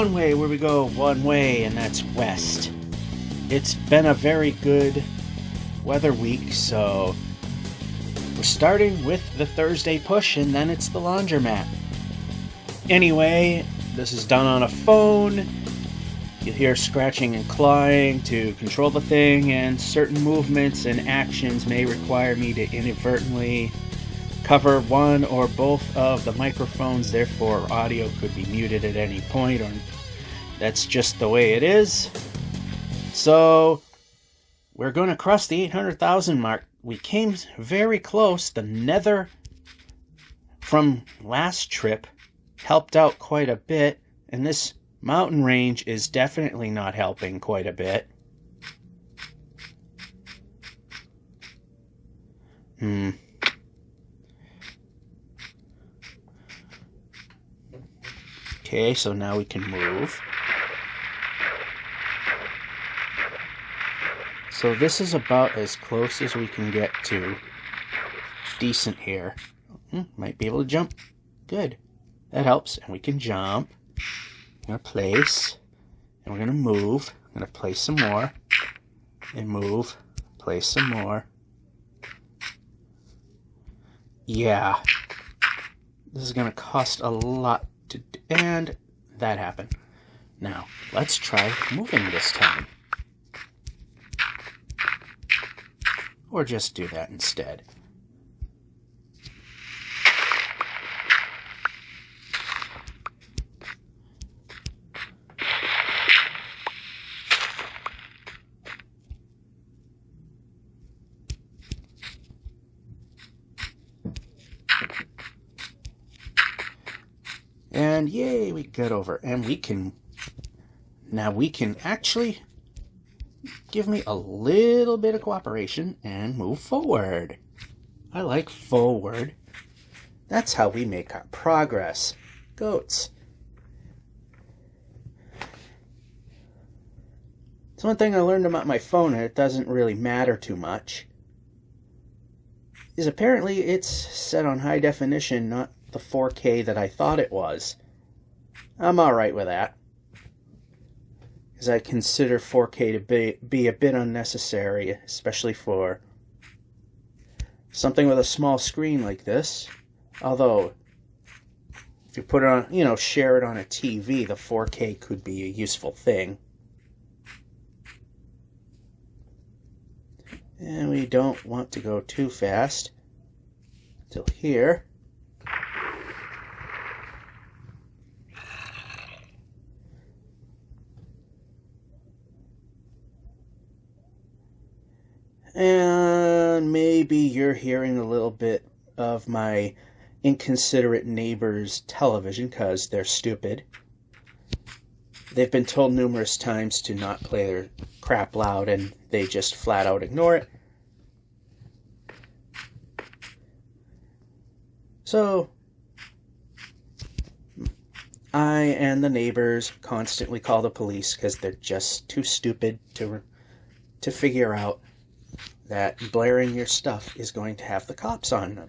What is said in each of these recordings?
one way where we go one way, and that's west. It's been a very good weather week, so we're starting with the Thursday push, and then it's the laundromat. Anyway, this is done on a phone. You'll hear scratching and clawing to control the thing, and certain movements and actions may require me to inadvertently cover one or both of the microphones, therefore audio could be muted at any point, or that's just the way it is. So we're going to cross the 800,000 mark. We came very close. The nether from last trip helped out quite a bit, and this mountain range is definitely not helping quite a bit. Okay, so now we can move. So this is about as close as we can get to decent here. Might be able to jump. Good. That helps. And we can jump. I'm going to place. And we're going to move. I'm going to place some more. And move. Place some more. Yeah. This is going to cost a lot to do. And that happened. Now, let's try moving this time. Or just do that instead. And yay, we got over. And we can... Now we can actually... give me a little bit of cooperation and move forward. I like forward. That's how we make our progress. Goats. It's one thing I learned about my phone, and it doesn't really matter too much, is apparently it's set on high definition, not the 4K that I thought it was. I'm alright with that, because I consider 4K to be a bit unnecessary, especially for something with a small screen like this. Although, if you put it on, share it on a TV, the 4K could be a useful thing. And we don't want to go too fast till here. And maybe you're hearing a little bit of my inconsiderate neighbor's television because they're stupid. They've been told numerous times to not play their crap loud, and they just flat out ignore it. So, I and the neighbors constantly call the police because they're just too stupid to figure out that blaring your stuff is going to have the cops on them.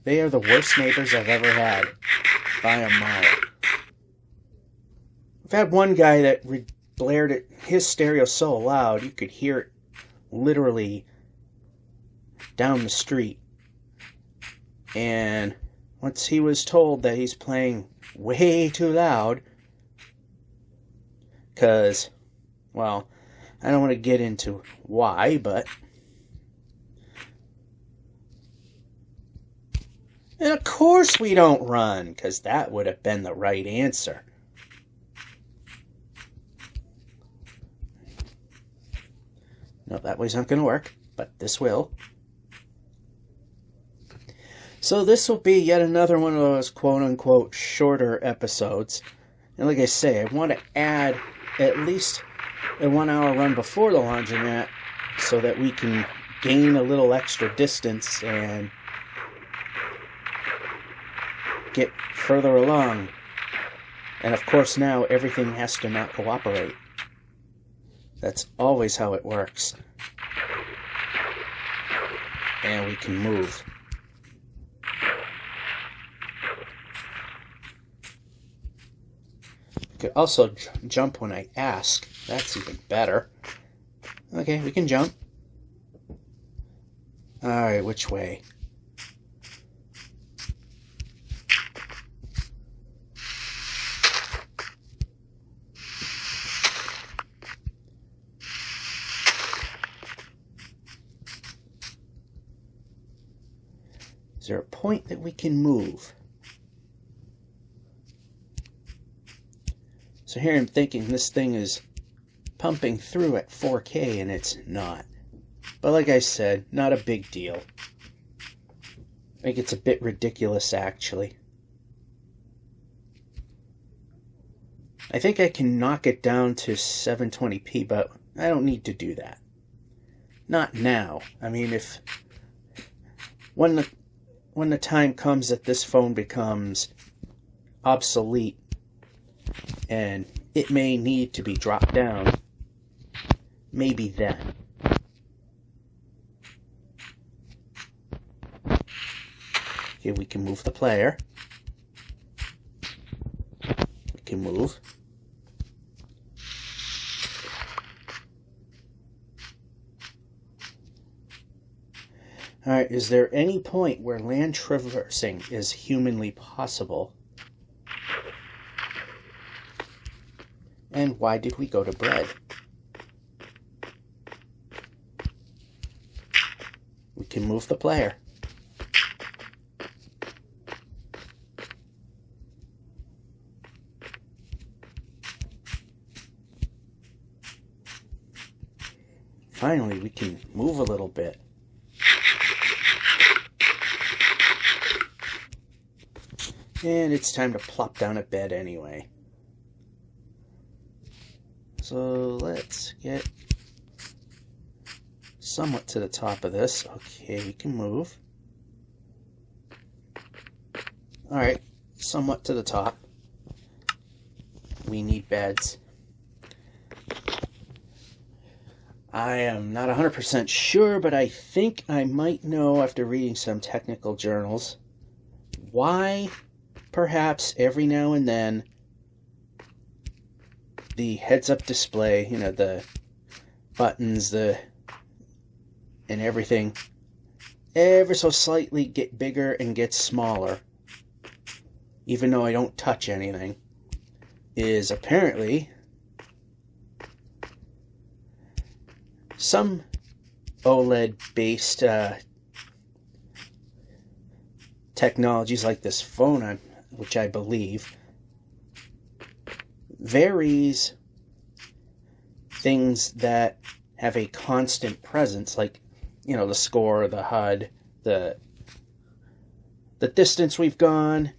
They are the worst neighbors I've ever had, by a mile. I've had one guy that blared his stereo so loud you could hear it literally down the street. And once he was told that he's playing way too loud, because, well, I don't want to get into why, but... And of course we don't run, because that would have been the right answer. No, that way's not going to work, but this will. So this will be yet another one of those quote-unquote shorter episodes. And like I say, I want to add at least a 1 hour run before the laundromat so that we can gain a little extra distance and get further along. And of course now everything has to not cooperate. That's always how it works. And we can move. could also jump when I ask. That's even better. Okay, we can jump. Alright, which way? Is there a point that we can move? So here I'm thinking this thing is pumping through at 4K and it's not. But like I said, not a big deal. I think it's a bit ridiculous actually. I think I can knock it down to 720p, but I don't need to do that. Not now. I mean, when the time comes that this phone becomes obsolete and it may need to be dropped down, maybe then. Okay, we can move the player. We can move. Alright, is there any point where land traversing is humanly possible? And why did we go to bread? We can move the player. Finally, we can move a little bit. And it's time to plop down a bed anyway. So let's get somewhat to the top of this. Okay, we can move. Alright, somewhat to the top. We need beds. I am not 100% sure, but I think I might know after reading some technical journals why perhaps every now and then the heads-up display, you know, the buttons, and everything, ever so slightly get bigger and get smaller, even though I don't touch anything, is apparently some OLED-based technologies like this phone, which I believe varies things that have a constant presence, like, you know, the score, the HUD, the distance we've gone.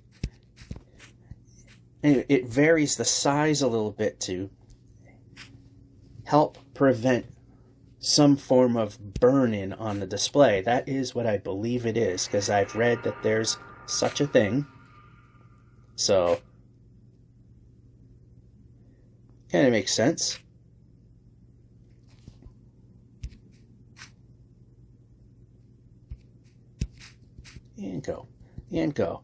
And it varies the size a little bit to help prevent some form of burn-in on the display. That is what I believe it is, because I've read that there's such a thing. So, kind of makes sense. And go. And go.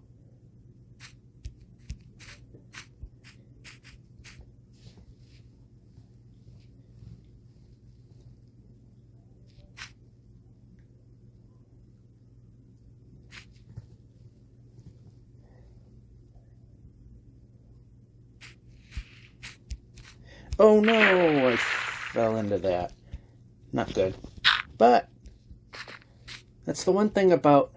Oh no, I fell into that. Not good. But that's the one thing about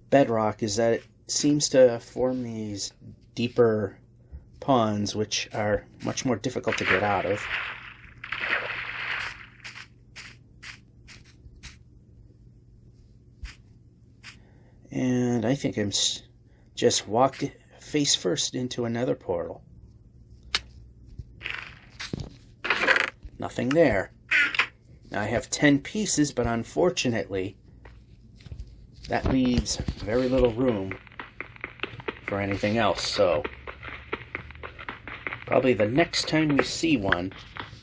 Bedrock, is that it seems to form these deeper ponds which are much more difficult to get out of. And I think I'm just walked face first into another portal. Nothing there. Now I have 10 pieces, but unfortunately, that leaves very little room for anything else. So, probably the next time we see one,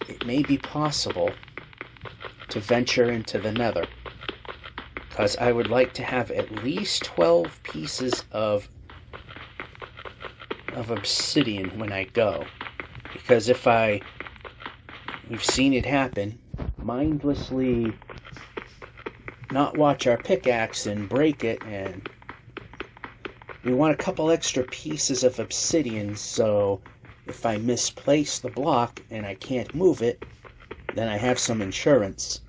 it may be possible to venture into the Nether. Because I would like to have at least 12 pieces of of obsidian when I go. Because we've seen it happen, mindlessly not watch our pickaxe and break it, and we want a couple extra pieces of obsidian, so if I misplace the block and I can't move it, then I have some insurance.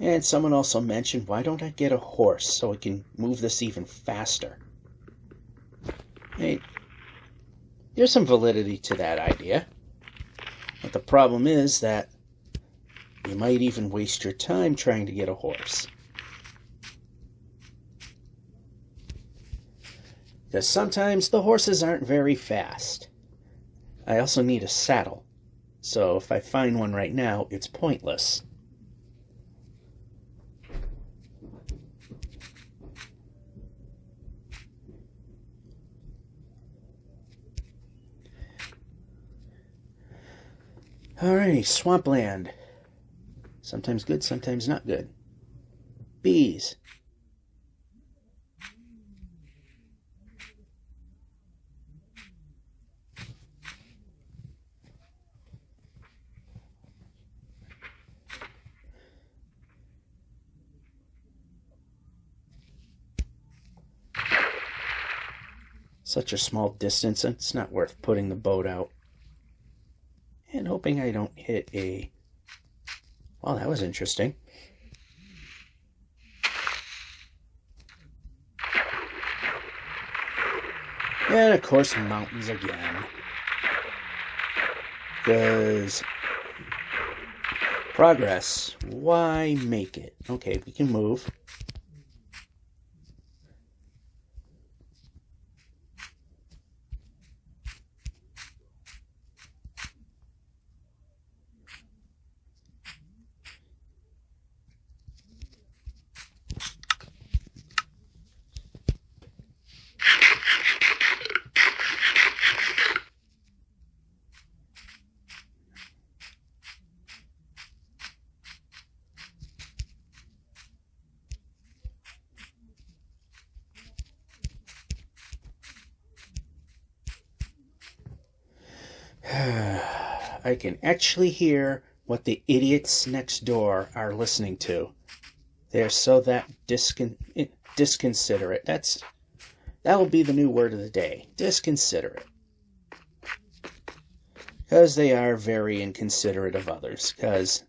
And someone also mentioned, why don't I get a horse so I can move this even faster? Hey, there's some validity to that idea. But the problem is that you might even waste your time trying to get a horse. Because sometimes the horses aren't very fast. I also need a saddle. So if I find one right now, it's pointless. Alrighty, swampland. Sometimes good, sometimes not good. Bees. Such a small distance, it's not worth putting the boat out. And hoping I don't hit a... Well, that was interesting. And of course, mountains again. Because progress, why make it? Okay, we can move. I can actually hear what the idiots next door are listening to. They're so that disconsiderate. That will be the new word of the day. Disconsiderate. Because they are very inconsiderate of others. Because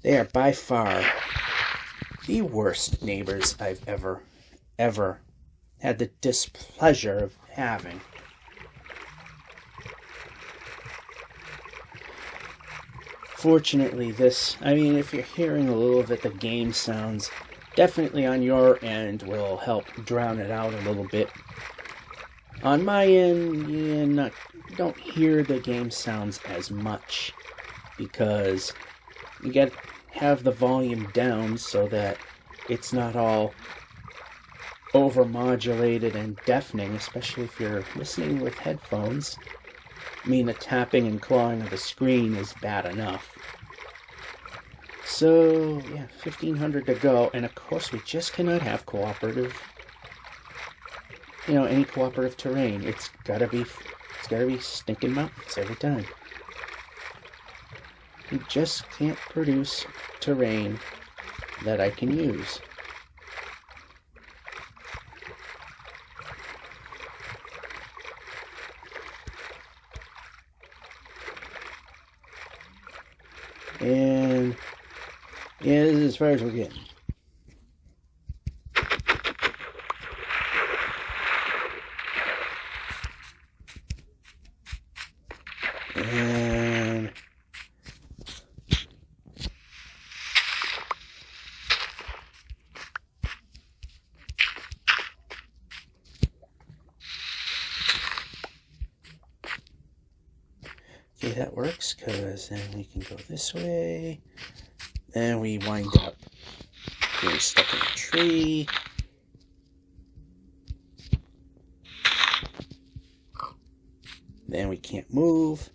they are by far the worst neighbors I've ever had the displeasure of having. Fortunately, if you're hearing a little bit, the game sounds definitely on your end will help drown it out a little bit. On my end, you don't hear the game sounds as much because you have the volume down so that it's not all overmodulated and deafening, especially if you're listening with headphones. I mean, the tapping and clawing of the screen is bad enough. So, yeah, 1,500 to go, and of course we just cannot have any cooperative terrain. It's gotta be stinking mountains every time. We just can't produce terrain that I can use. And yeah, this is as far as we're getting. And okay, that works, because then we can go this way. Then we wind up getting stuck in a tree. Then we can't move.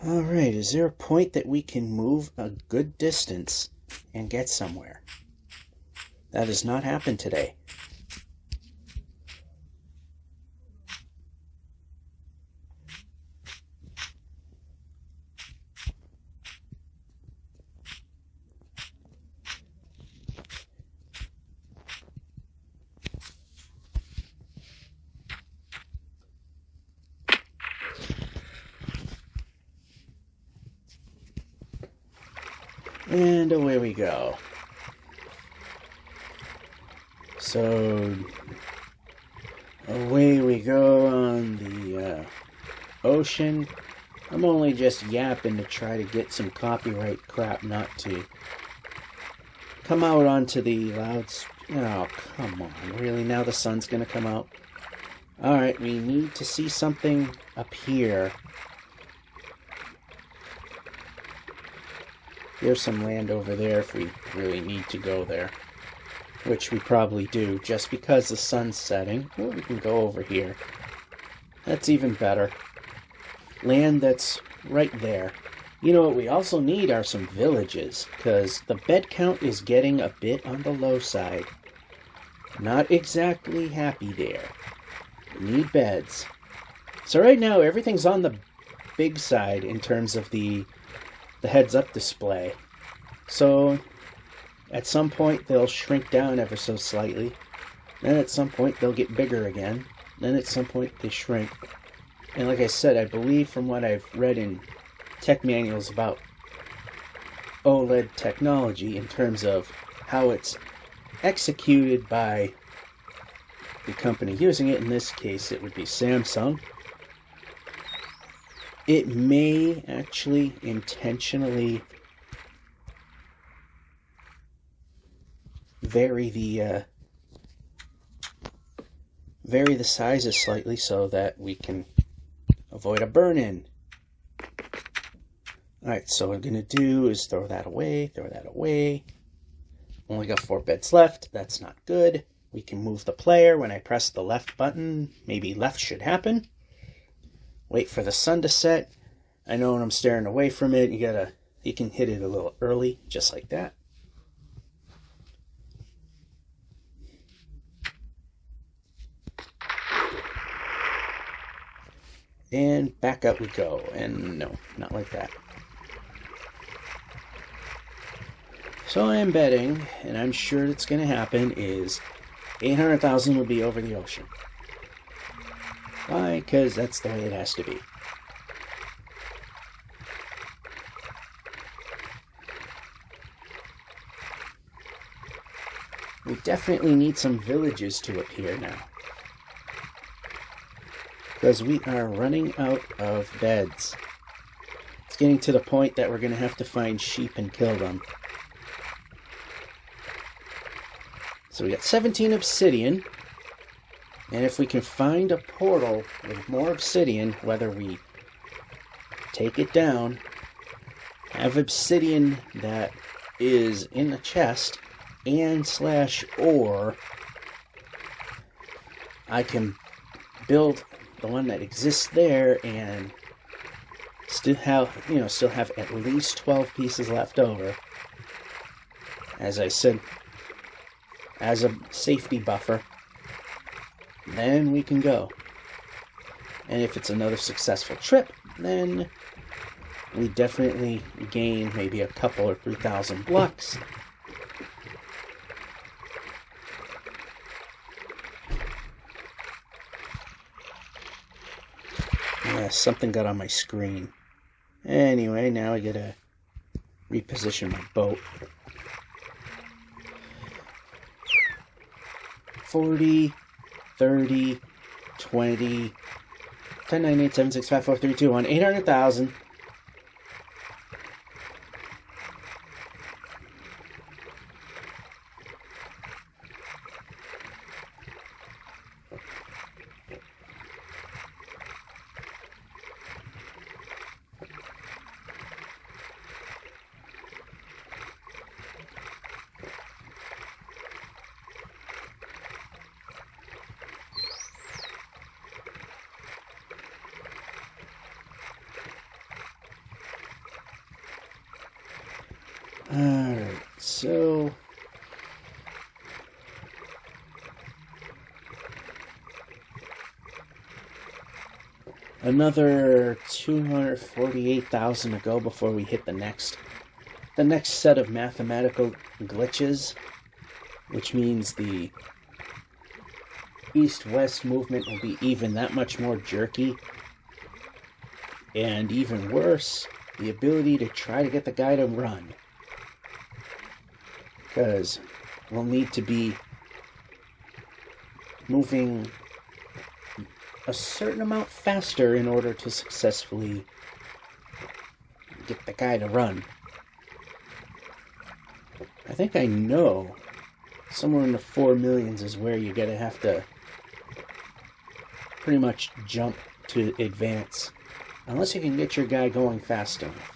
Alright, is there a point that we can move a good distance and get somewhere? That has not happened today. And away we go. So, away we go on the ocean. I'm only just yapping to try to get some copyright crap not to come out onto the louds. Oh, come on. Really? Now the sun's going to come out? Alright, we need to see something up here. There's some land over there if we really need to go there. Which we probably do, just because the sun's setting. Well, we can go over here. That's even better. Land that's right there. You know what we also need are some villages, because the bed count is getting a bit on the low side. Not exactly happy there. We need beds. So right now, everything's on the big side in terms of the heads-up display. So at some point they'll shrink down ever so slightly. Then at some point they'll get bigger again. Then at some point they shrink. And like I said, I believe from what I've read in tech manuals about OLED technology in terms of how it's executed by the company using it, in this case it would be Samsung, it may actually intentionally vary the sizes slightly so that we can avoid a burn-in. Alright, so what I'm going to do is throw that away. Only got 4 beds left. That's not good. We can move the player when I press the left button. Maybe left should happen. Wait for the sun to set. I know when I'm staring away from it, you can hit it a little early, just like that. And back up we go. And no, not like that. So I'm betting, and I'm sure it's going to happen, is 800,000 will be over the ocean. Why? Because that's the way it has to be. We definitely need some villages to appear now. Because we are running out of beds. It's getting to the point that we're going to have to find sheep and kill them. So we got 17 obsidian. And if we can find a portal with more obsidian, whether we take it down, have obsidian that is in a chest, and / I can build the one that exists there and still have at least 12 pieces left over. As I said, as a safety buffer. Then we can go. And if it's another successful trip, then we definitely gain maybe a couple or 3,000 blocks. Yeah, something got on my screen. Anyway, now I gotta reposition my boat. 40, 30, 20, 10, 9, 8, 7, 6, 5, 4, 3, 2, 1, 800,000. Alright, so another 248,000 to go before we hit the next set of mathematical glitches, which means the east-west movement will be even that much more jerky. And even worse, the ability to try to get the guy to run. Because we'll need to be moving a certain amount faster in order to successfully get the guy to run. I think I know somewhere in the 4 millions is where you're going to have to pretty much jump to advance. Unless you can get your guy going fast enough.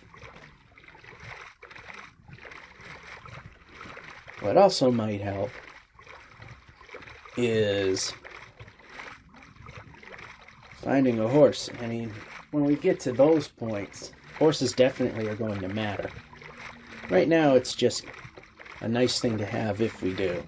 What also might help is finding a horse. I mean, when we get to those points, horses definitely are going to matter. Right now, it's just a nice thing to have if we do.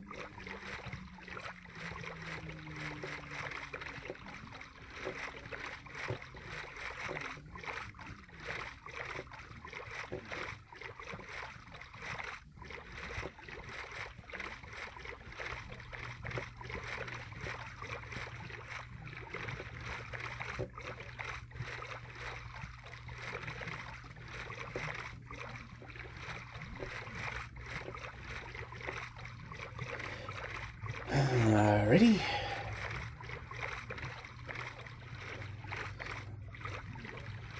Alrighty.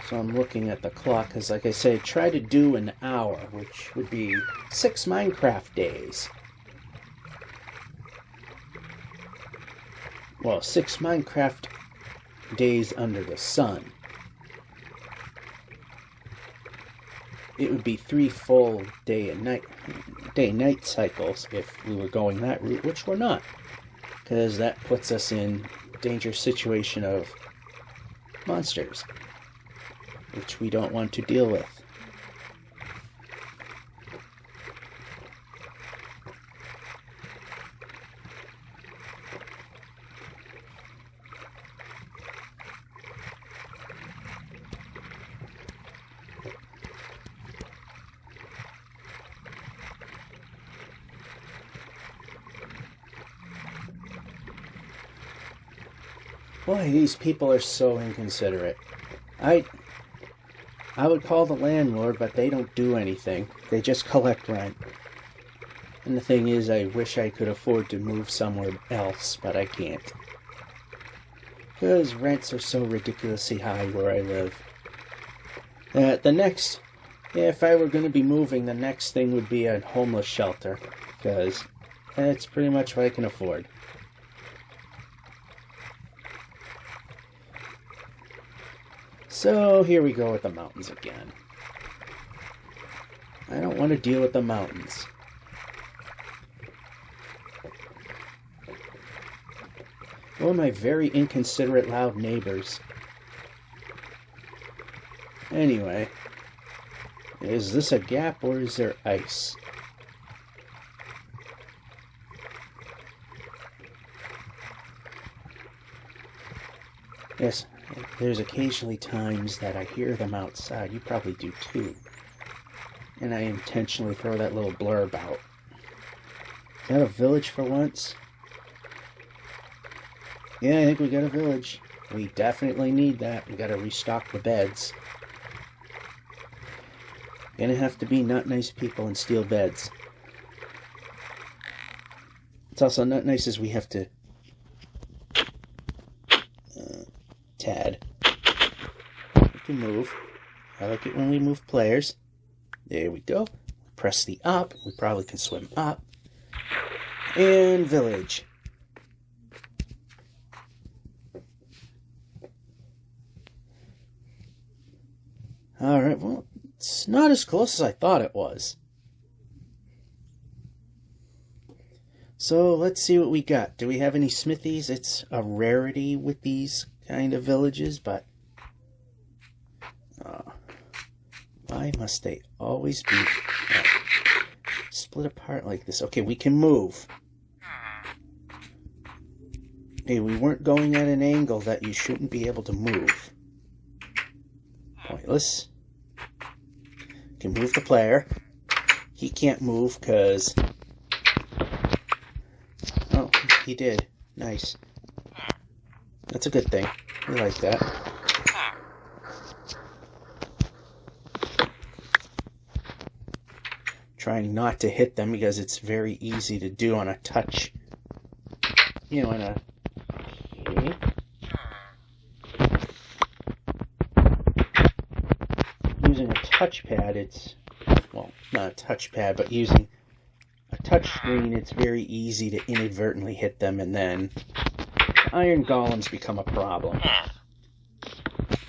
So I'm looking at the clock because, like I say, try to do an hour, which would be 6 Minecraft days. Well, 6 Minecraft days under the sun. It would be 3 full day and night cycles if we were going that route, which we're not, because that puts us in dangerous situation of monsters, which we don't want to deal with. Boy, these people are so inconsiderate. I would call the landlord, but they don't do anything. They just collect rent. And the thing is, I wish I could afford to move somewhere else, but I can't. Because rents are so ridiculously high where I live. If I were going to be moving, the next thing would be a homeless shelter. Because that's pretty much what I can afford. So here we go with the mountains again. I don't want to deal with the mountains. Oh, my very inconsiderate loud neighbors. Anyway, is this a gap or is there ice? Yes, there's occasionally times that I hear them outside. You probably do too. And I intentionally throw that little blurb out. Is that a village for once? Yeah, I think we got a village. We definitely need that. We gotta restock the beds. Gonna have to be not nice people and steal beds. It's also not nice as we have to Tad. We can move. I like it when we move players. There we go. Press the up. We probably can swim up. And village. Alright, well, it's not as close as I thought it was. So, let's see what we got. Do we have any smithies? It's a rarity with these kind of villages, but why must they always be split apart like this. Okay, we can move. Hey, we weren't going at an angle that you shouldn't be able to move. Pointless. Can move the player. He can't move because... Oh, he did. Nice. That's a good thing. We like that. Trying not to hit them because it's very easy to do on a touch. You know, in a... Okay. Using a touchpad, it's... Well, not a touchpad, but using a touch screen, it's very easy to inadvertently hit them, and then iron golems become a problem.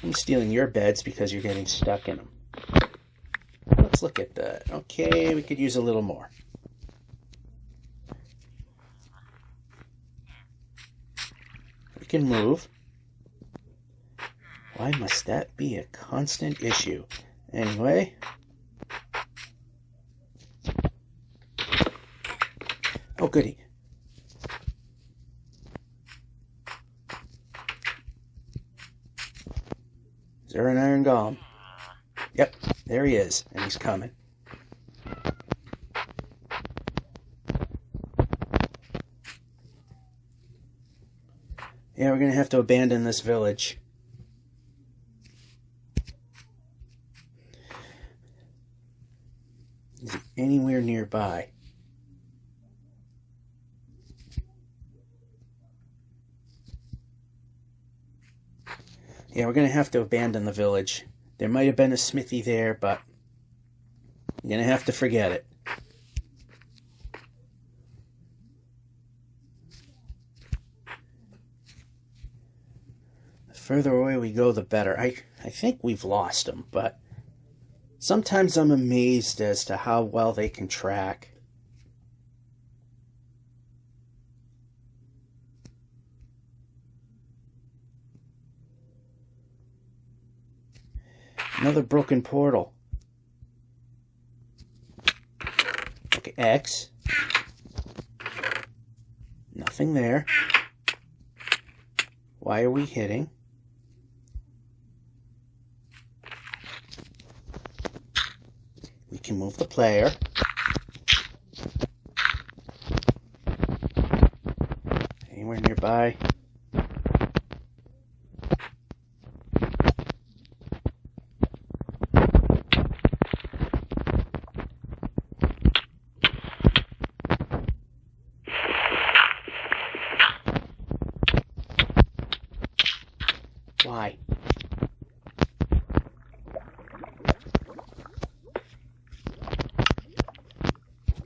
I'm stealing your beds because you're getting stuck in them. Let's look at that. Okay, we could use a little more. We can move. Why must that be a constant issue? Anyway. Oh, goody. Is there an iron golem? Yep, there he is, and he's coming. Yeah, we're going to have to abandon this village. Is he anywhere nearby? Yeah, we're going to have to abandon the village. There might have been a smithy there, but I'm going to have to forget it. The further away we go, the better. I think we've lost them, but sometimes I'm amazed as to how well they can track. Another broken portal. Okay, X. Nothing there. Why are we hitting? We can move the player. Anywhere nearby? Why?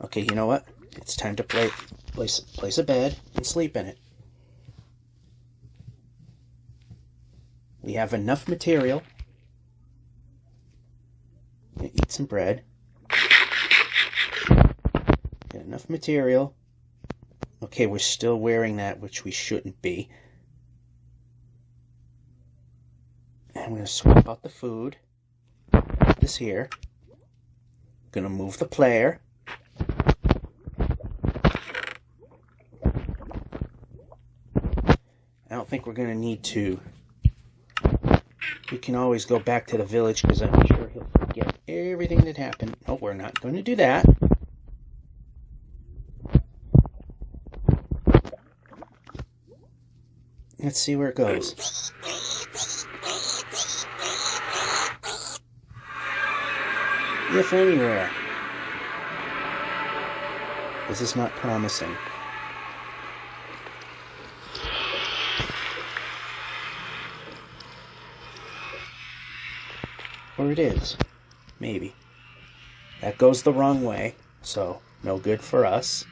Okay, you know what? It's time to place a bed and sleep in it. We have enough material. Eat some bread. Got enough material. Okay, we're still wearing that, which we shouldn't be. I'm going to swap out the food. Put this here. Going to move the player. I don't think we're going to need to. We can always go back to the village because I'm sure he'll forget everything that happened. No, we're not going to do that. Let's see where it goes. If anywhere. This is not promising. Or it is. Maybe. That goes the wrong way, so no good for us.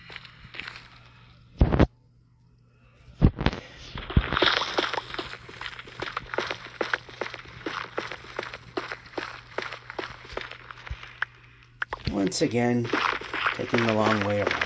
Once again, taking the long way around.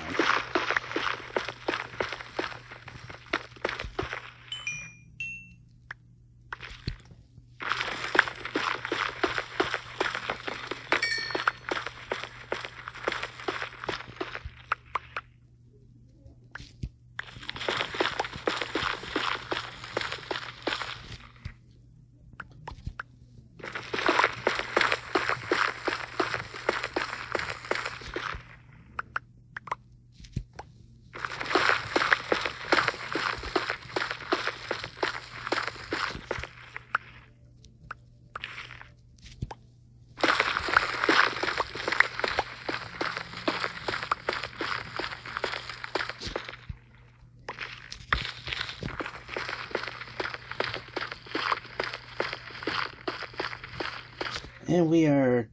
And we are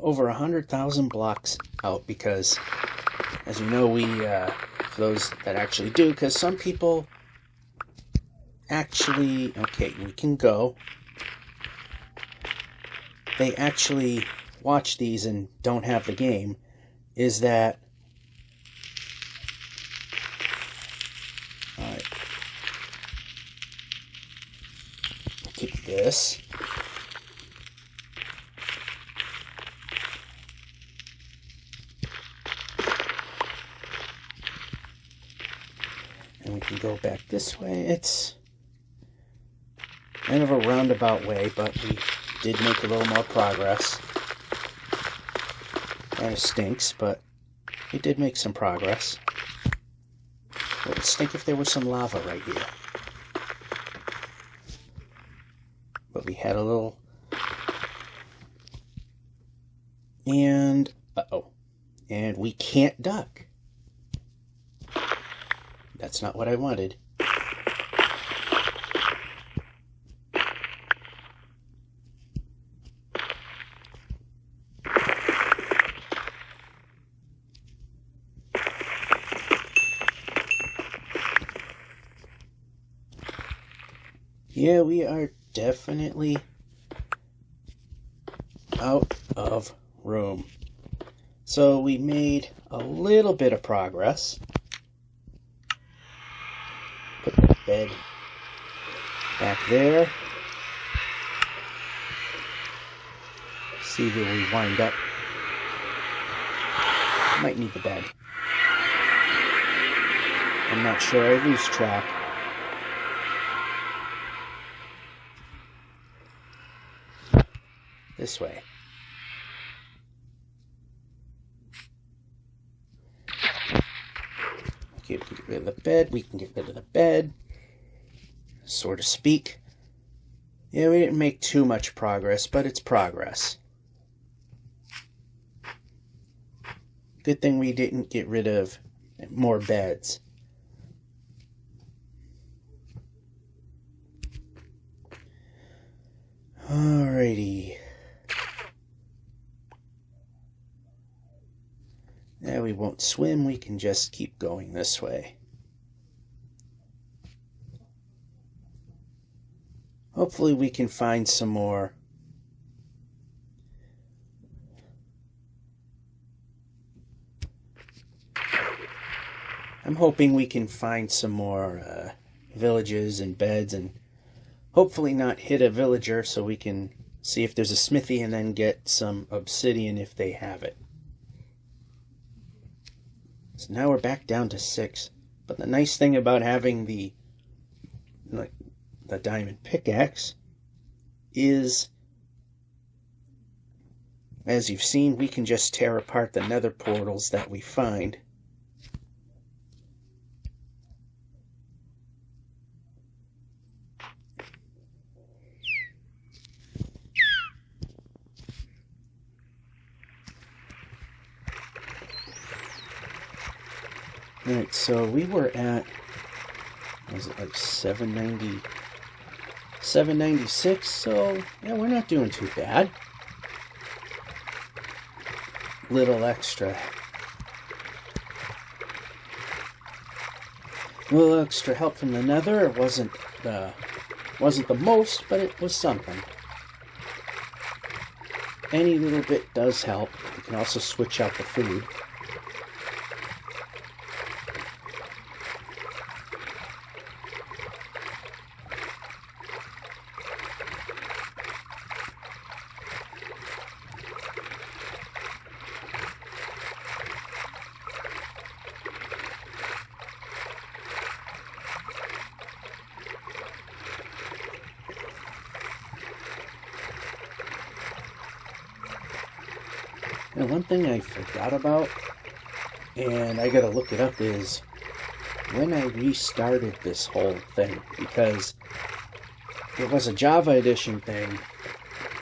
over 100,000 blocks out because, as you know, we, for those that actually do, because some people actually, okay, we can go. They actually watch these and don't have the game, is that, alright, keep this. And we can go back this way. It's kind of a roundabout way, but we did make a little more progress. Kind of stinks, but we did make some progress. It would stink if there was some lava right here. But we had a little... And... uh-oh. And we can't duck. That's not what I wanted. Yeah, we are definitely out of room. So we made a little bit of progress. Put the bed back there. See where we wind up. Might need the bed. I'm not sure. I lose track. This way. Okay, we can get rid of the bed. We can get rid of the bed, so to speak. Yeah, we didn't make too much progress, but it's progress. Good thing we didn't get rid of more beds. Alrighty. Now we won't swim, we can just keep going this way. Hopefully we can find some more I'm hoping we can find some more villages and beds and hopefully not hit a villager so we can see if there's a smithy and then get some obsidian if they have it. So now we're back down to 6. But the nice thing about having the diamond pickaxe is, as you've seen, we can just tear apart the nether portals that we find. Alright, so we were at, was it like 790, 796, so yeah, we're not doing too bad. Little extra help from the nether. It wasn't the most, but it was something. Any little bit does help. You can also switch out the food. And one thing I forgot about, and I gotta look it up, is when I restarted this whole thing, because it was a Java edition thing,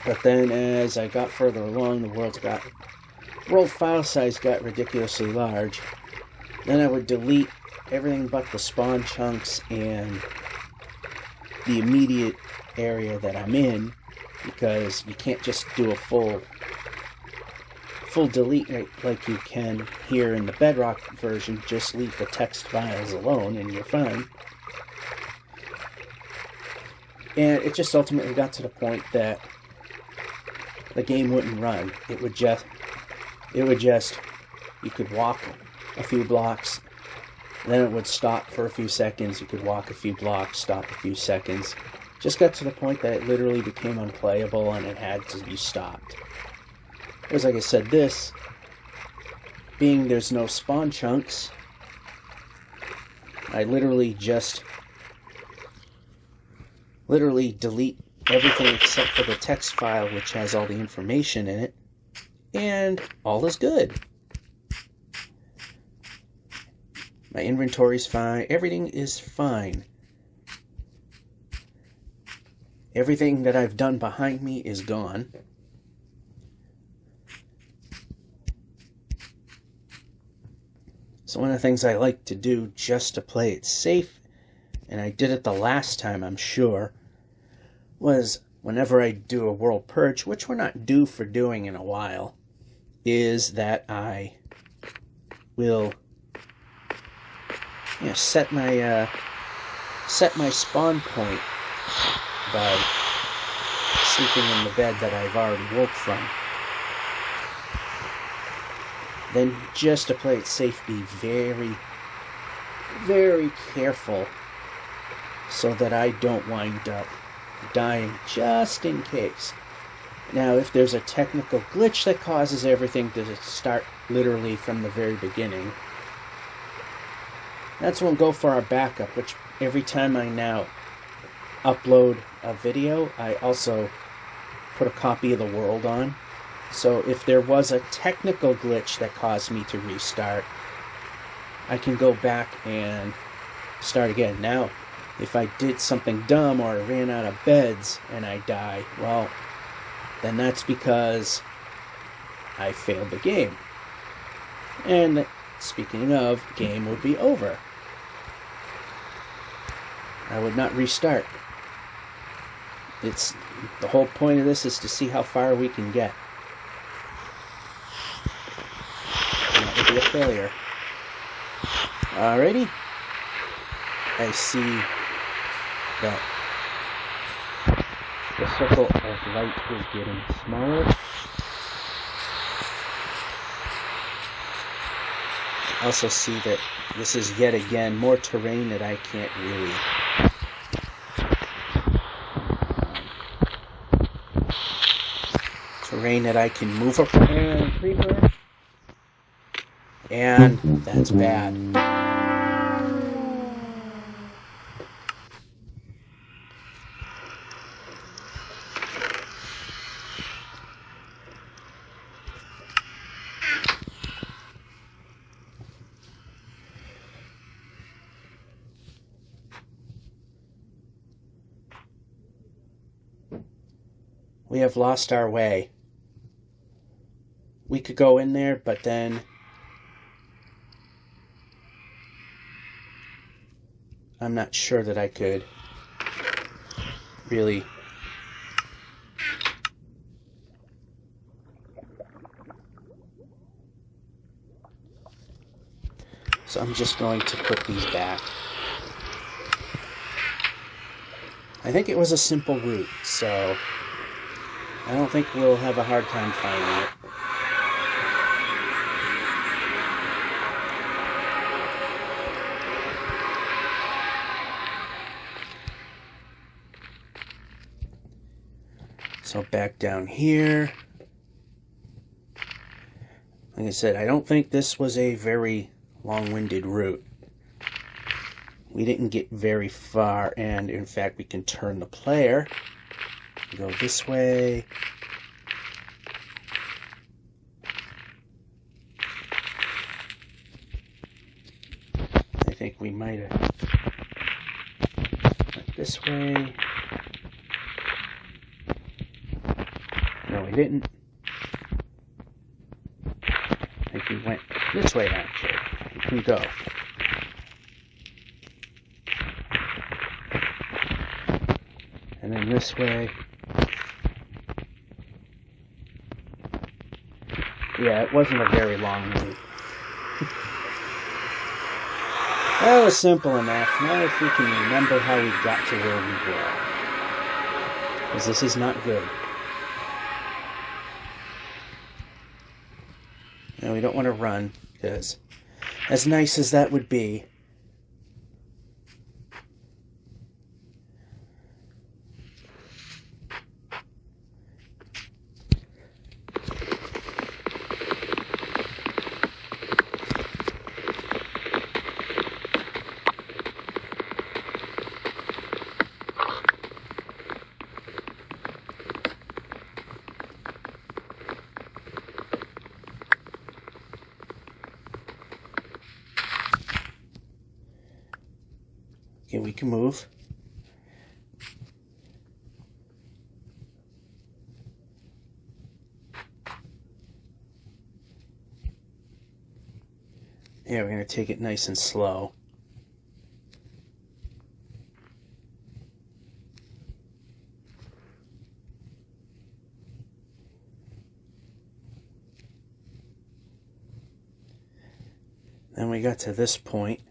but then as I got further along, the world file size got ridiculously large. Then I would delete everything but the spawn chunks and the immediate area that I'm in, because you can't just do a full delete like you can here in the Bedrock version. Just leave the text files alone and you're fine. And it just ultimately got to the point that the game wouldn't run. It would just, you could walk a few blocks, then it would stop for a few seconds. You could walk a few blocks, stop a few seconds. Just got to the point that it literally became unplayable and it had to be stopped. Because like I said, this, being there's no spawn chunks, I literally delete everything except for the text file, which has all the information in it, and all is good. My inventory's fine. Everything is fine. Everything that I've done behind me is gone. So one of the things I like to do just to play it safe, and I did it the last time, I'm sure, was whenever I do a world purge, which we're not due for doing in a while, is that I will set my spawn point by sleeping in the bed that I've already woke from. Then, just to play it safe, be very, very careful so that I don't wind up dying, just in case. Now, if there's a technical glitch that causes everything to start literally from the very beginning, that's when we'll go for our backup, which every time I now upload a video, I also put a copy of the world on. So if there was a technical glitch that caused me to restart, I can go back and start again. Now, if I did something dumb or I ran out of beds and I die, well, then that's because I failed the game. And speaking of, game would be over. I would not restart. It's the whole point of this is to see how far we can get. And that would be a failure. Alrighty. I see that the circle of light is getting smaller. I also see that this is yet again more terrain that I can't really terrain that I can move up and creeper, and that's bad. We have lost our way. We could go in there, but then I'm not sure that I could really so I'm just going to put these back. I think it was a simple route, so I don't think we'll have a hard time finding it. So back down here. Like I said, I don't think this was a very long-winded route. We didn't get very far, and in fact we can turn the player. Go this way. I think we might have went this way. No, we didn't. I think we went this way, actually. We can go. And then this way. Yeah, it wasn't a very long move. That was simple enough. Now if we can remember how we got to where we were. Because this is not good. Now we don't want to run, because as nice as that would be, okay, we can move. Yeah, we're going to take it nice and slow. Then we got to this point.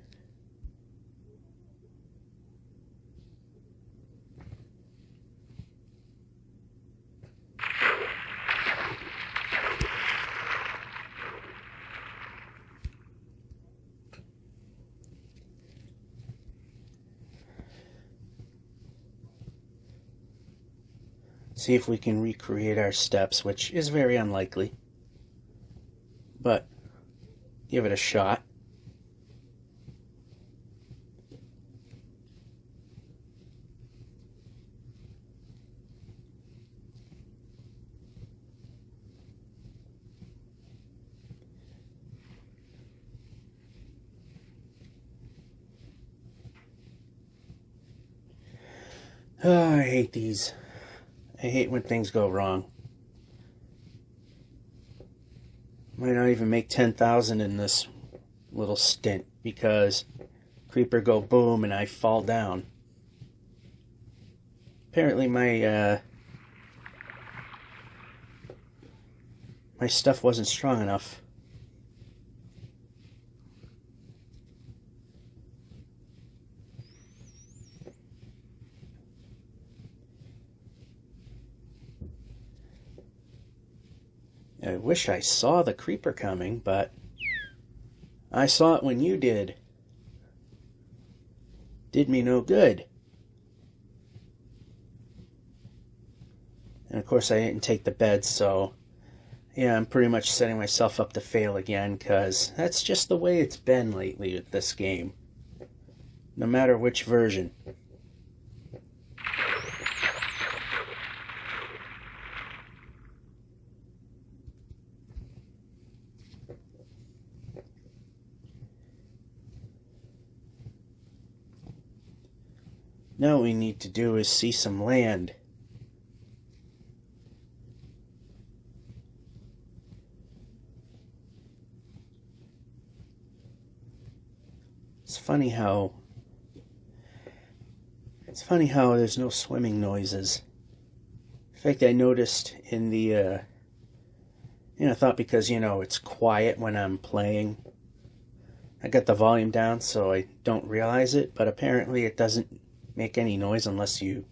See if we can recreate our steps, which is very unlikely. But give it a shot. Oh, I hate these. I hate when things go wrong. Might not even make 10,000 in this little stint because creeper go boom and I fall down. Apparently my stuff wasn't strong enough. I wish I saw the creeper coming, but I saw it when you did. Did me no good. And of course I didn't take the bed, so yeah, I'm pretty much setting myself up to fail again, because that's just the way it's been lately with this game. No matter which version. Now what we need to do is see some land. It's funny how there's no swimming noises. In fact, I noticed in the I thought because it's quiet when I'm playing. I got the volume down so I don't realize it, but apparently it doesn't make any noise unless you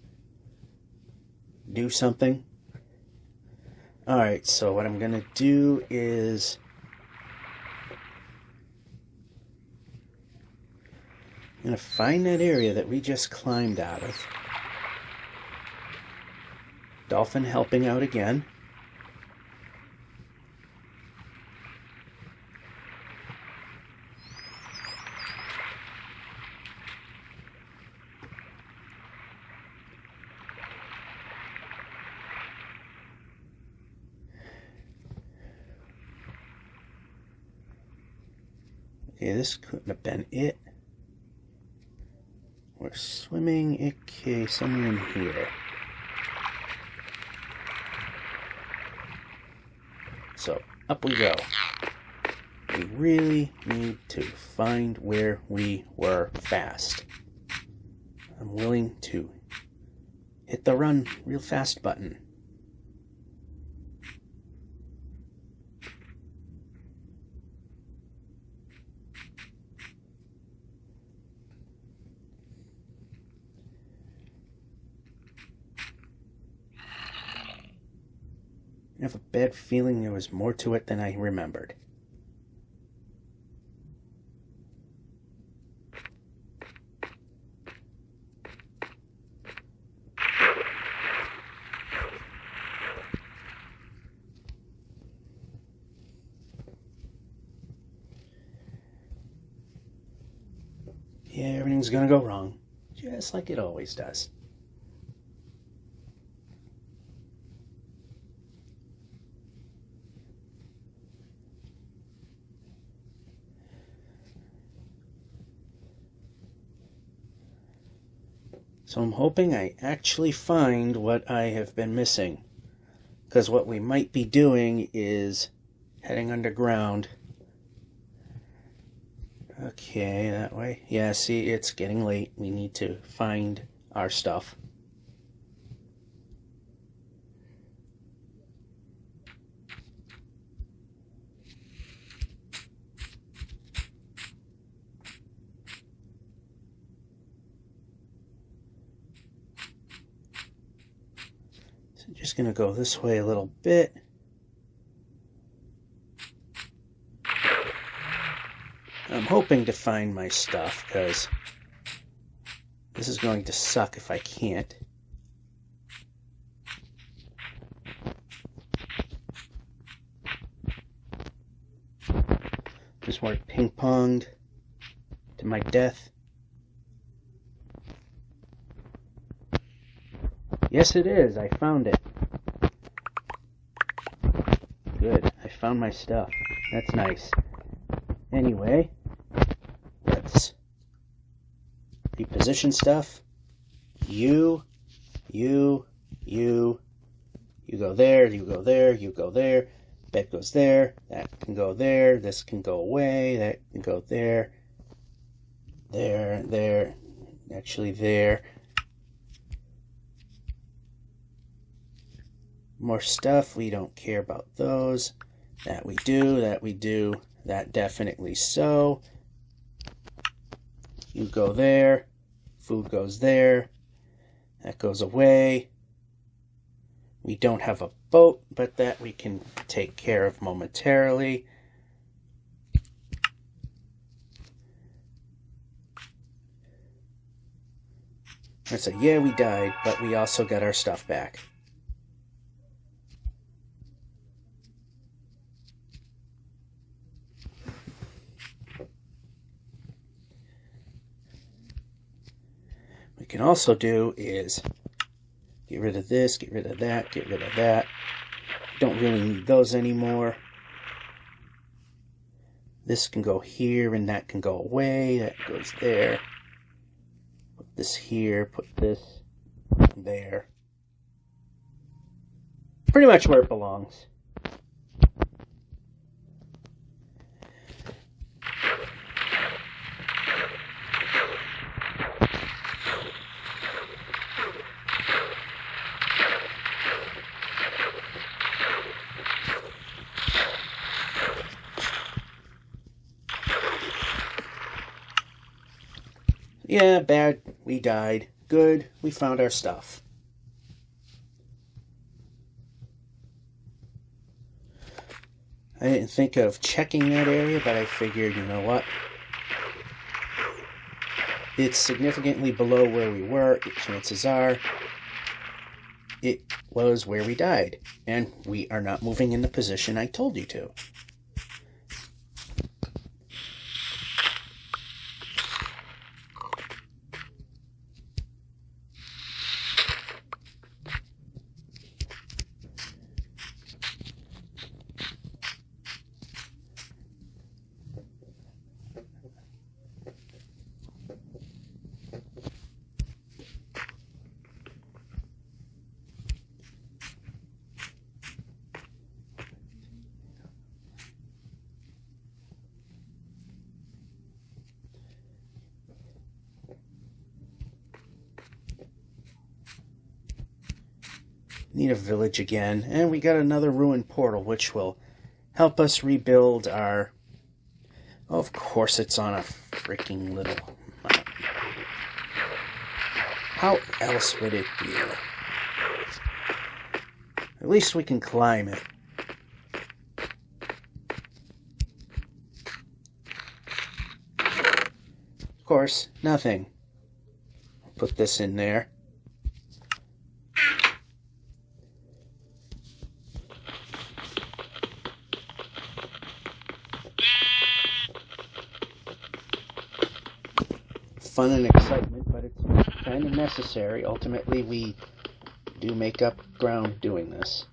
do something. Alright, so what I'm gonna do is I'm gonna find that area that we just climbed out of. Dolphin helping out again. Okay, this couldn't have been it. We're swimming, okay, somewhere in here. So, up we go. We really need to find where we were fast. I'm willing to hit the run real fast button. I have a bad feeling there was more to it than I remembered. Yeah, everything's gonna go wrong, just like it always does. So I'm hoping I actually find what I have been missing. Because what we might be doing is heading underground. Okay, that way. Yeah, see, it's getting late. We need to find our stuff. So I'm just going to go this way a little bit. I'm hoping to find my stuff, because this is going to suck if I can't. Just want ping-ponged to my death. Yes, it is. I found it. Good. I found my stuff. That's nice. Anyway, let's reposition stuff. You go there, you go there, you go there. Bed goes there, that can go there, this can go away, that can go there, there, actually there. More stuff, we don't care about those. That we do, that definitely so. You go there, food goes there, that goes away. We don't have a boat, but that we can take care of momentarily. I say, yeah, we died, but we also got our stuff back. What we can also do is get rid of this, get rid of that, get rid of that. Don't really need those anymore. This can go here and that can go away. That goes there. Put this here, put this there. Pretty much where it belongs. Yeah, bad, we died. Good, we found our stuff. I didn't think of checking that area, but I figured, you know what? It's significantly below where we were. Chances are it was where we died. And we are not moving in the position I told you to. Need a village again, and we got another ruined portal, which will help us rebuild our... Oh, of course it's on a freaking little mountain. How else would it be? At least we can climb it. Of course, nothing. I'll put this in there. Fun and excitement, but it's kind of necessary. Ultimately, we do make up ground doing this.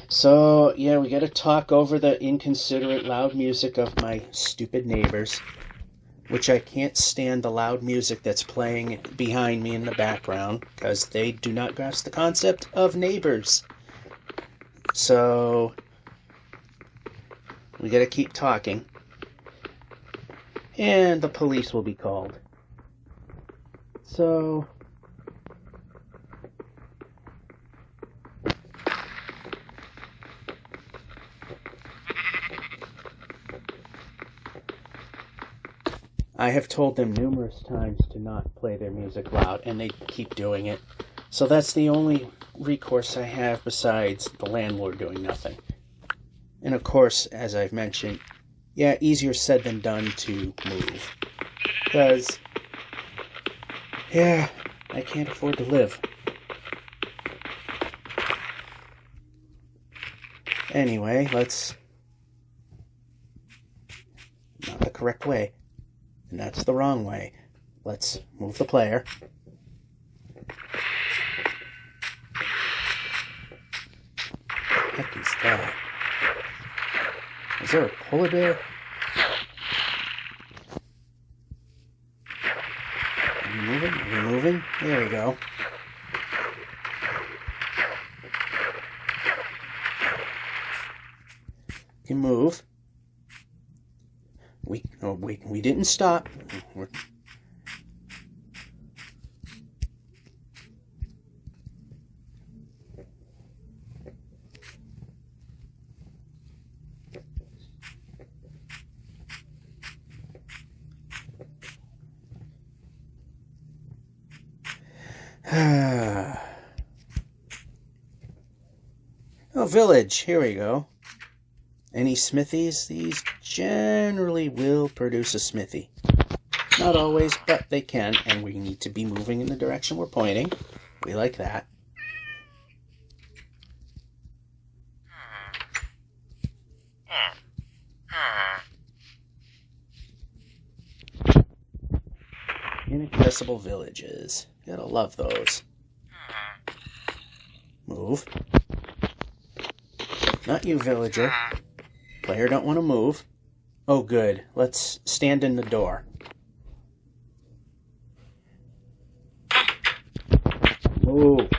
So, yeah, we gotta talk over the inconsiderate loud music of my stupid neighbors, which I can't stand the loud music that's playing behind me in the background, because they do not grasp the concept of neighbors. So, we gotta keep talking. And the police will be called. So, I have told them numerous times to not play their music loud, and they keep doing it. So that's the only recourse I have besides the landlord doing nothing. And of course, as I've mentioned, yeah, easier said than done to move. Because, yeah, I can't afford to live. Anyway, let's... Not the correct way. And that's the wrong way. Let's move the player. What the heck is that? Is there a polar bear? Are we moving? Are we moving? There we go. We can move. We didn't stop. Oh, village. Here we go. Any smithies? These generally will produce a smithy. Not always, but they can, and we need to be moving in the direction we're pointing. We like that. Inaccessible villages. Gotta love those. Move. Not you, villager. Player don't want to move. Oh, good. Let's stand in the door. Move.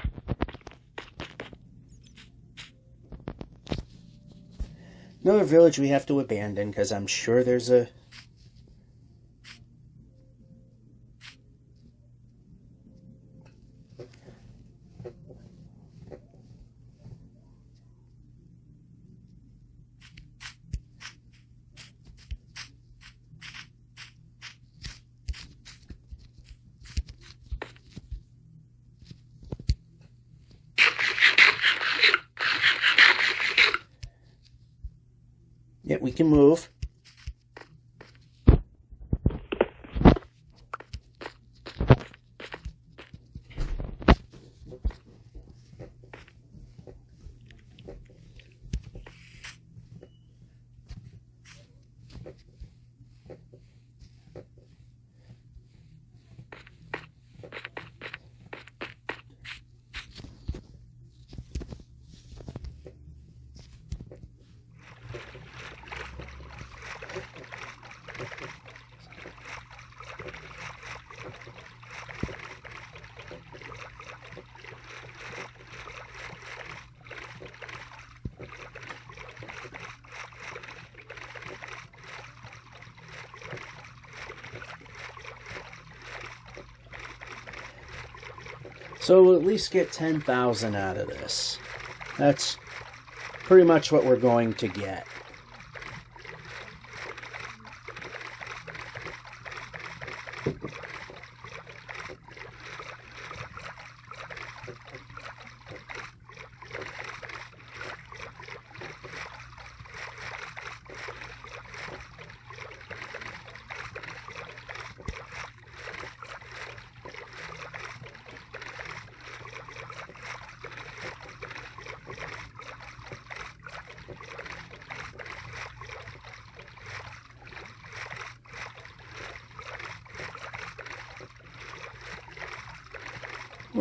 Another village we have to abandon because I'm sure there's a... Yeah, we can move. So we'll at least get 10,000 out of this. That's pretty much what we're going to get.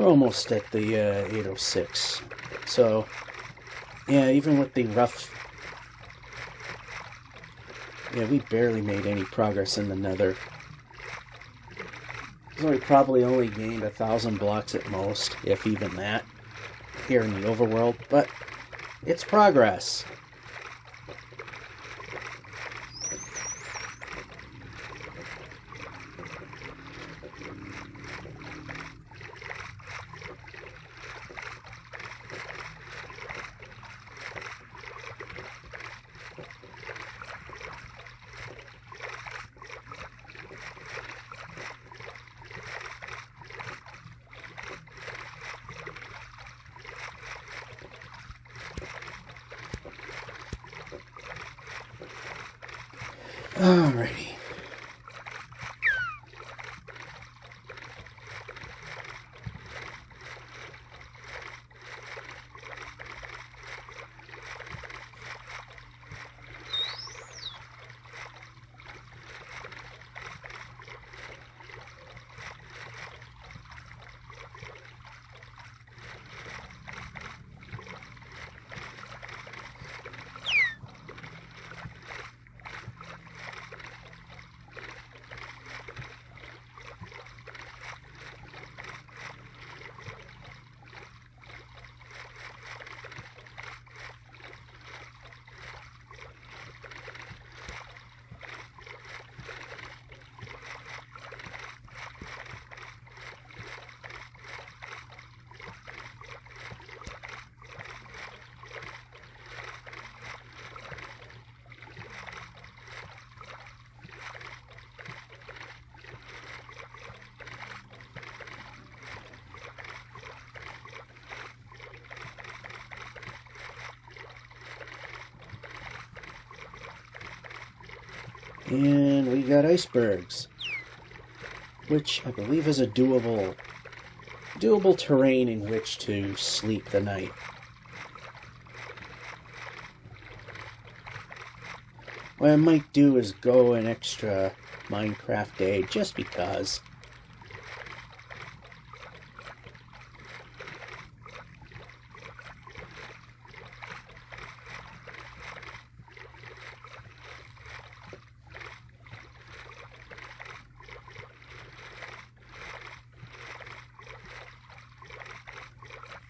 we're almost at the 806. So, yeah, even with the rough... Yeah, we barely made any progress in the nether. So we probably only gained 1,000 blocks at most, if even that, here in the overworld, but it's progress. Alrighty. And we got icebergs, which I believe is a doable terrain in which to sleep the night. What I might do is go an extra Minecraft day just because.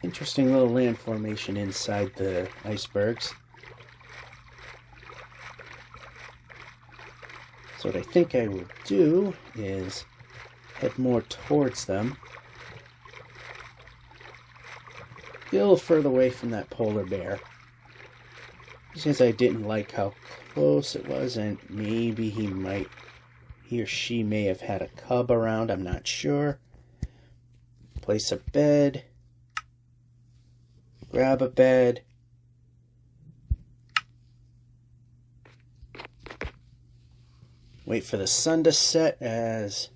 Interesting little land formation inside the icebergs. So what I think I will do is head more towards them. Get a little further away from that polar bear. Since I didn't like how close it was, and maybe he or she may have had a cub around, I'm not sure. Place a bed. Grab a bed. Wait for the sun to set, as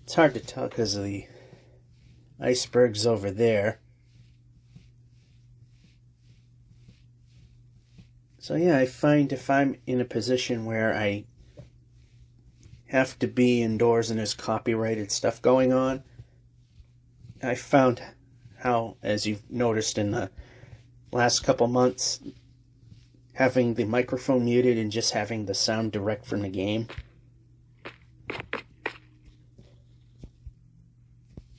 it's hard to tell because of the icebergs over there. So yeah, I find if I'm in a position where I have to be indoors and there's copyrighted stuff going on, I found how, as you've noticed in the last couple months, having the microphone muted and just having the sound direct from the game.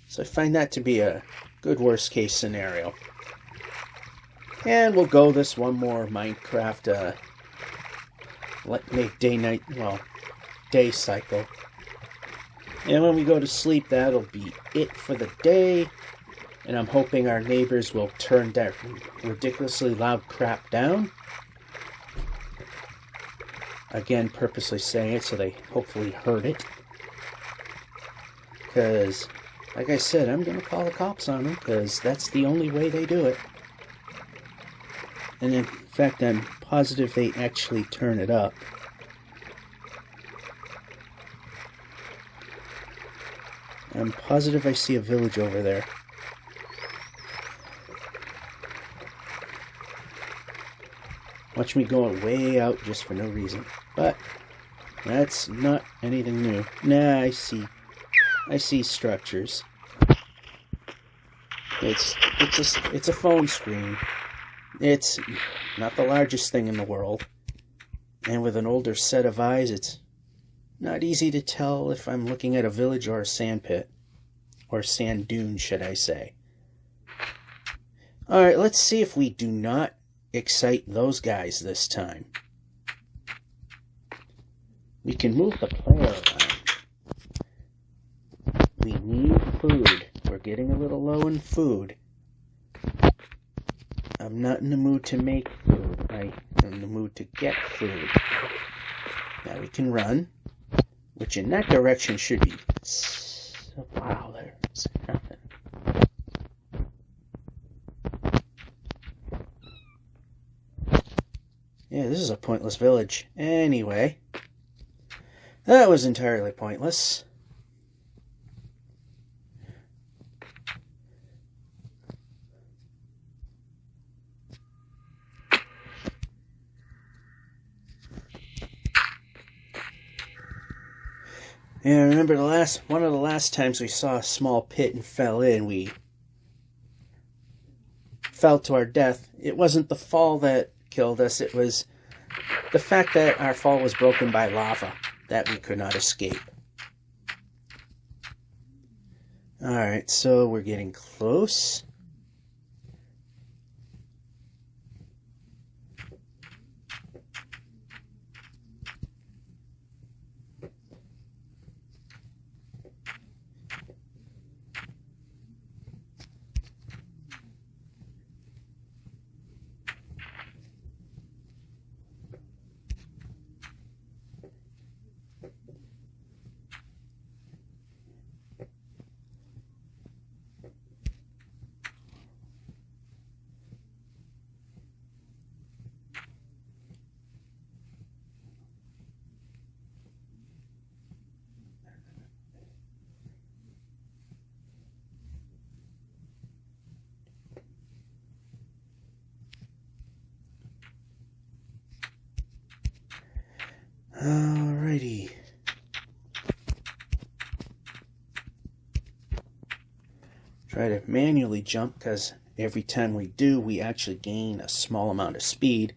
So I find that to be a good worst case scenario. And we'll go this one more Minecraft day cycle. And when we go to sleep, that'll be it for the day. And I'm hoping our neighbors will turn that ridiculously loud crap down. Again, purposely saying it so they hopefully heard it. Because, like I said, I'm going to call the cops on them, because that's the only way they do it. And in fact, I'm positive they actually turn it up. I'm positive I see a village over there. Watch me going way out just for no reason. But that's not anything new. Nah, I see structures. It's a phone screen. It's not the largest thing in the world. And with an older set of eyes, it's not easy to tell if I'm looking at a village or a sand pit. Or sand dune, should I say. Alright, let's see if we do not excite those guys this time. We can move the player around. We need food. We're getting a little low in food. I'm not in the mood to make food. I'm in the mood to get food. Now we can run, which in that direction should be... Wow, there's nothing. Yeah, this is a pointless village. Anyway, that was entirely pointless. Yeah, I remember one of the last times we saw a small pit and fell in, we fell to our death. It wasn't the fall that killed us, it was the fact that our fall was broken by lava that we could not escape. Alright, so we're getting close. Alrighty. Try to manually jump because every time we do, we actually gain a small amount of speed.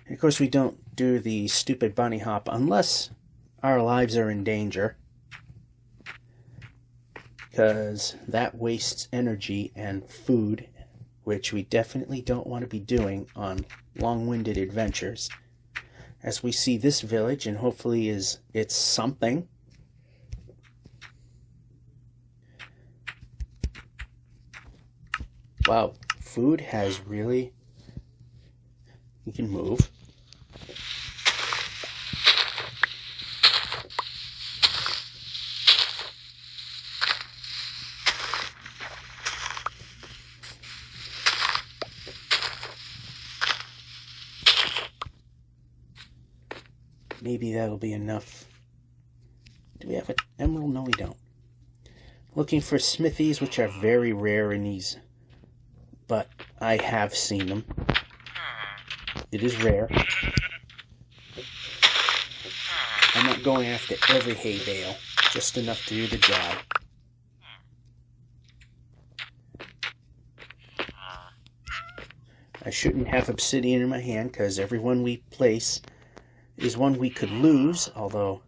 And of course, we don't do the stupid bunny hop unless our lives are in danger, because that wastes energy and food, which we definitely don't want to be doing on long-winded adventures. As we see this village, and hopefully it's something. Wow, food has really... You can move. Maybe that'll be enough. Do we have an emerald? No, we don't. Looking for smithies, which are very rare in these, but I have seen them. It is rare. I'm not going after every hay bale, just enough to do the job. I shouldn't have obsidian in my hand, because every one we place is one we could lose, although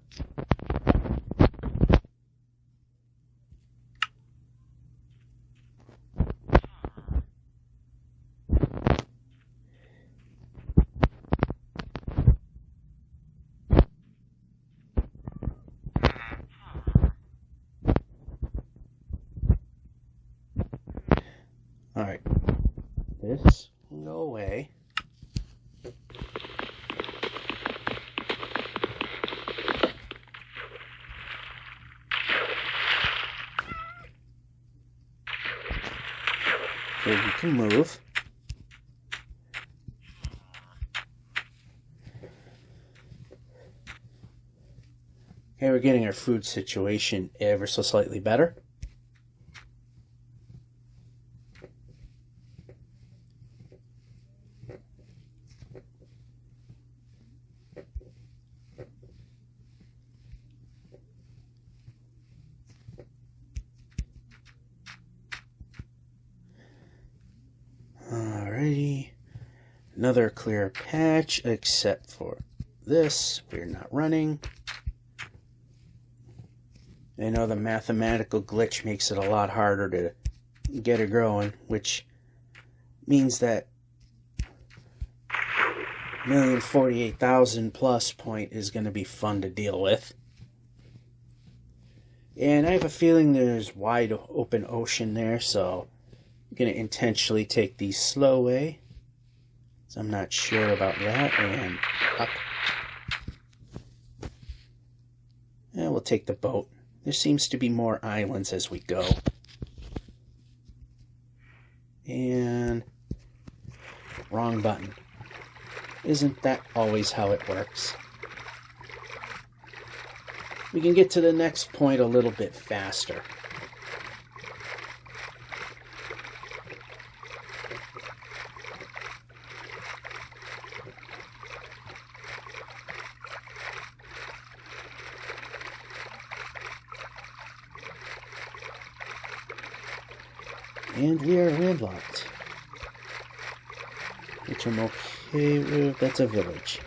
alright, this can go away. Okay, we can move. Okay, we're getting our food situation ever so slightly better. Another clear patch, except for this. We're not running. I know the mathematical glitch makes it a lot harder to get it growing, which means that 1,048,000 plus point is going to be fun to deal with. And I have a feeling there's wide open ocean there, so I'm going to intentionally take the slow way. So I'm not sure about that. And up. And we'll take the boat. There seems to be more islands as we go. And wrong button. Isn't that always how it works? We can get to the next point a little bit faster. And we are landlocked. Which I'm okay with. That's a village.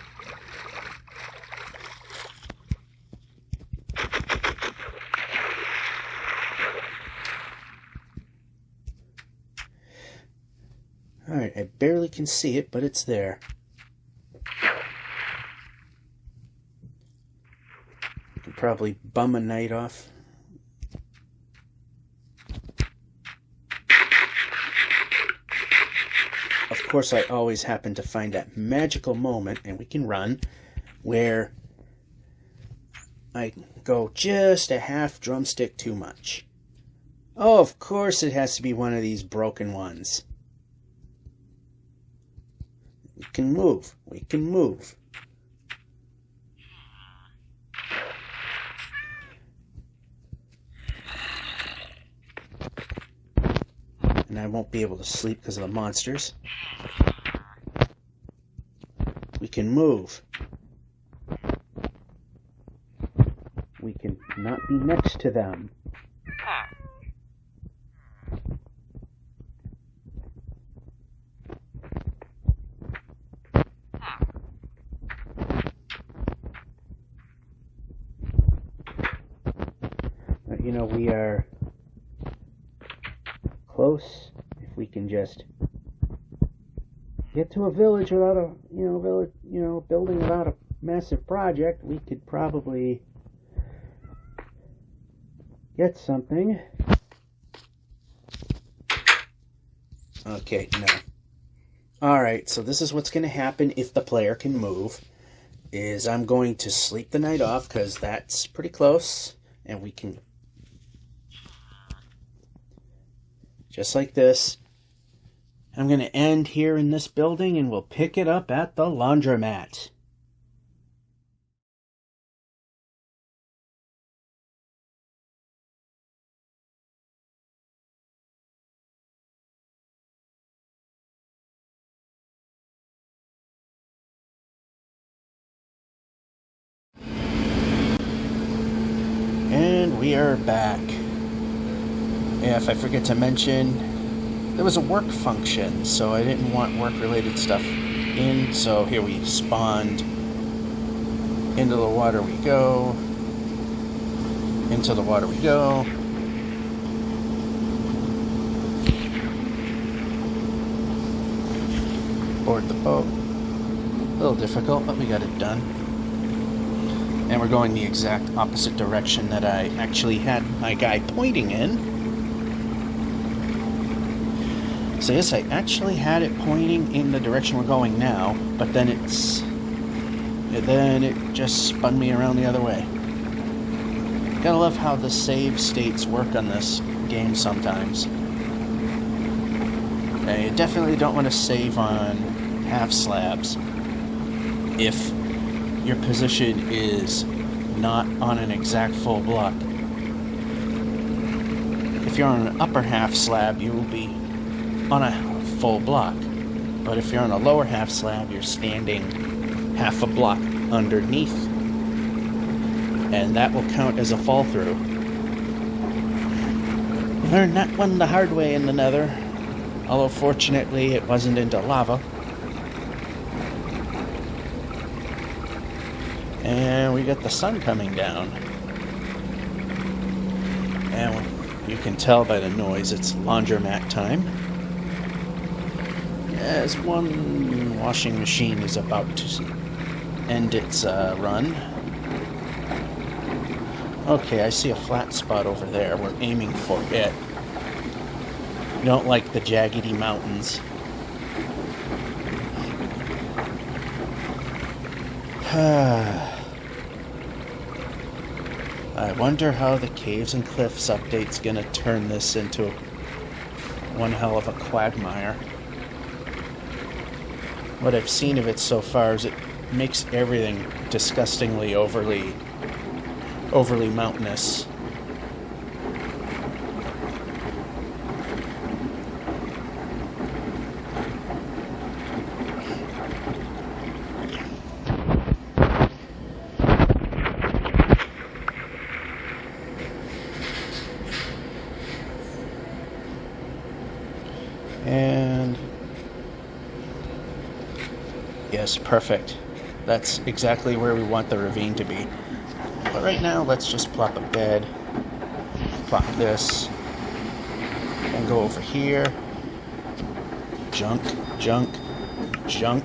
Alright, I barely can see it, but it's there. I can probably bum a night off. Of course, I always happen to find that magical moment, and we can run, where I go just a half drumstick too much. Oh, of course it has to be one of these broken ones. We can move. We can move. And I won't be able to sleep because of the monsters. We can move. We can not be next to them. You know, we are close. If we can just get to a village without a, building without a massive project, we could probably get something. Okay, no. Alright, so this is what's going to happen if the player can move, is I'm going to sleep the night off, because that's pretty close, and we can, just like this. I'm going to end here in this building, and we'll pick it up at the laundromat. And we are back. Yeah, if I forget to mention, there was a work function, so I didn't want work-related stuff in, so here we spawned. Into the water we go. Into the water we go. Board the boat. A little difficult, but we got it done. And we're going the exact opposite direction that I actually had my guy pointing in. So yes, I actually had it pointing in the direction we're going now, but then it just spun me around the other way. Gotta love how the save states work on this game sometimes. You definitely don't want to save on half slabs if your position is not on an exact full block. If you're on an upper half slab, you will be on a full block. But if you're on a lower half slab, you're standing half a block underneath. And that will count as a fall through. Learned that one the hard way in the Nether. Although fortunately it wasn't into lava. And we got the sun coming down. And you can tell by the noise it's laundromat time, as one washing machine is about to end its run. Okay, I see a flat spot over there. We're aiming for it. Don't like the jaggedy mountains. I wonder how the Caves and Cliffs update's gonna turn this into one hell of a quagmire. What I've seen of it so far is it makes everything disgustingly overly mountainous. And yes, perfect. That's exactly where we want the ravine to be. But right now, let's just plop a bed, plop this, and go over here. Junk, junk, junk.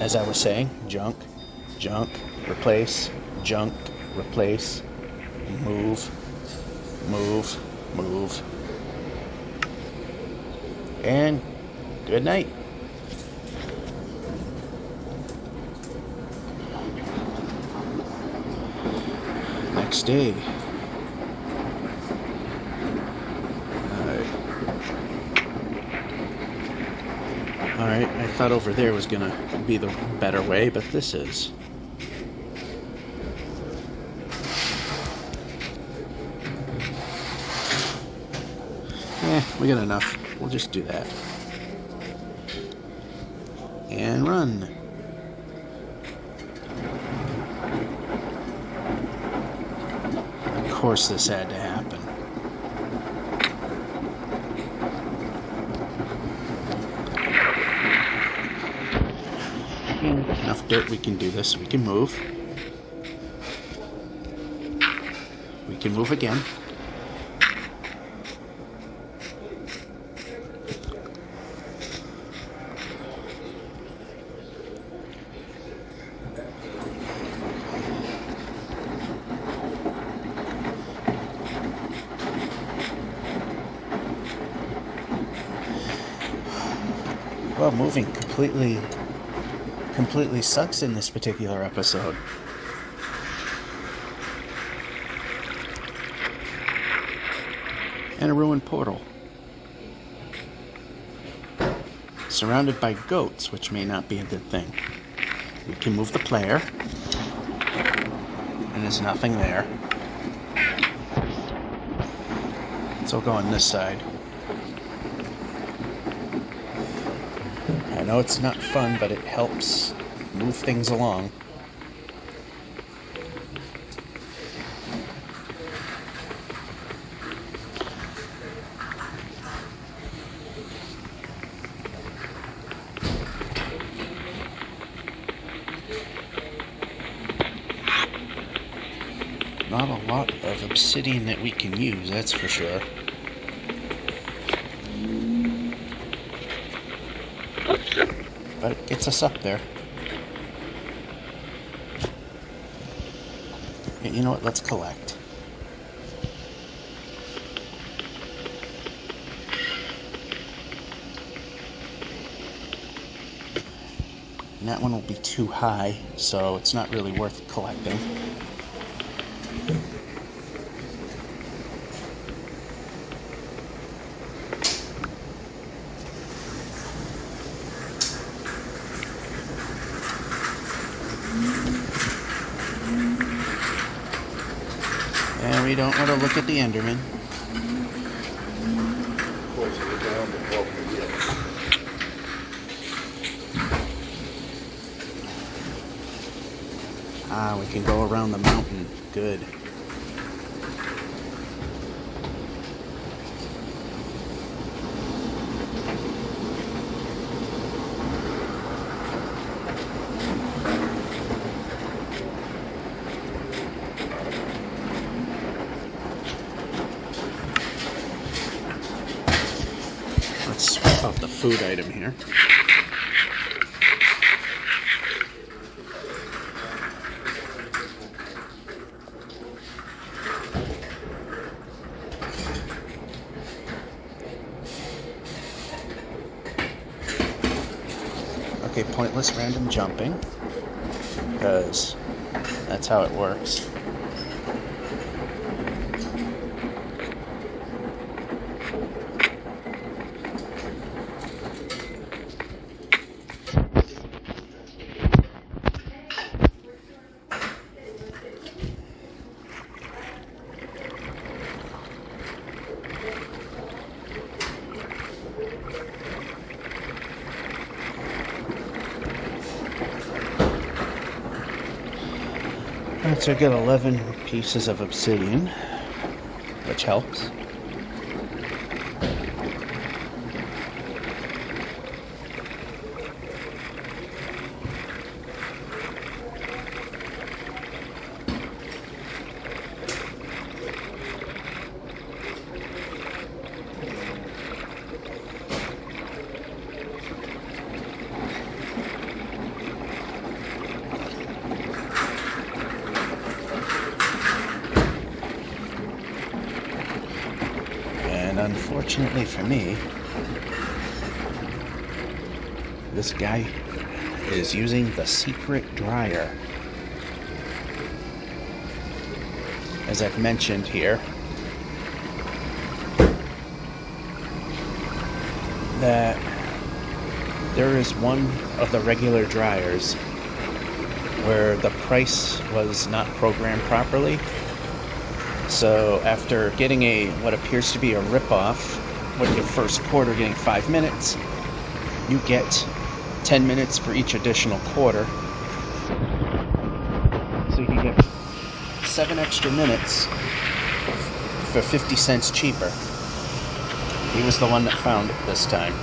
As I was saying, junk, junk, replace, junk, replace, move, move, move. And good night. Next day. Alright, I thought over there was gonna be the better way, but this is. We got enough. We'll just do that. And run. Of course this had to happen. Enough dirt, we can do this. We can move. We can move again. Well, moving completely sucks in this particular episode. And a ruined portal. Surrounded by goats, which may not be a good thing. We can move the player. And there's nothing there. So we'll go on this side. I know it's not fun, but it helps move things along. Not a lot of obsidian that we can use, that's for sure. But it gets us up there. Yeah, you know what? Let's collect. And that one will be too high, so it's not really worth collecting. And we don't want to look at the Enderman. Of course, it's down the block again. Ah, we can go around the mountain. Good. food item here. Okay, pointless random jumping, because that's how it works. Alright, so I got 11 pieces of obsidian, which helps. Unfortunately for me, this guy is using the secret dryer. As I've mentioned here, that there is one of the regular dryers where the price was not programmed properly. So after getting what appears to be a rip-off, with your first quarter getting 5 minutes, you get 10 minutes for each additional quarter. So you can get 7 extra minutes for 50 cents cheaper. He was the one that found it this time.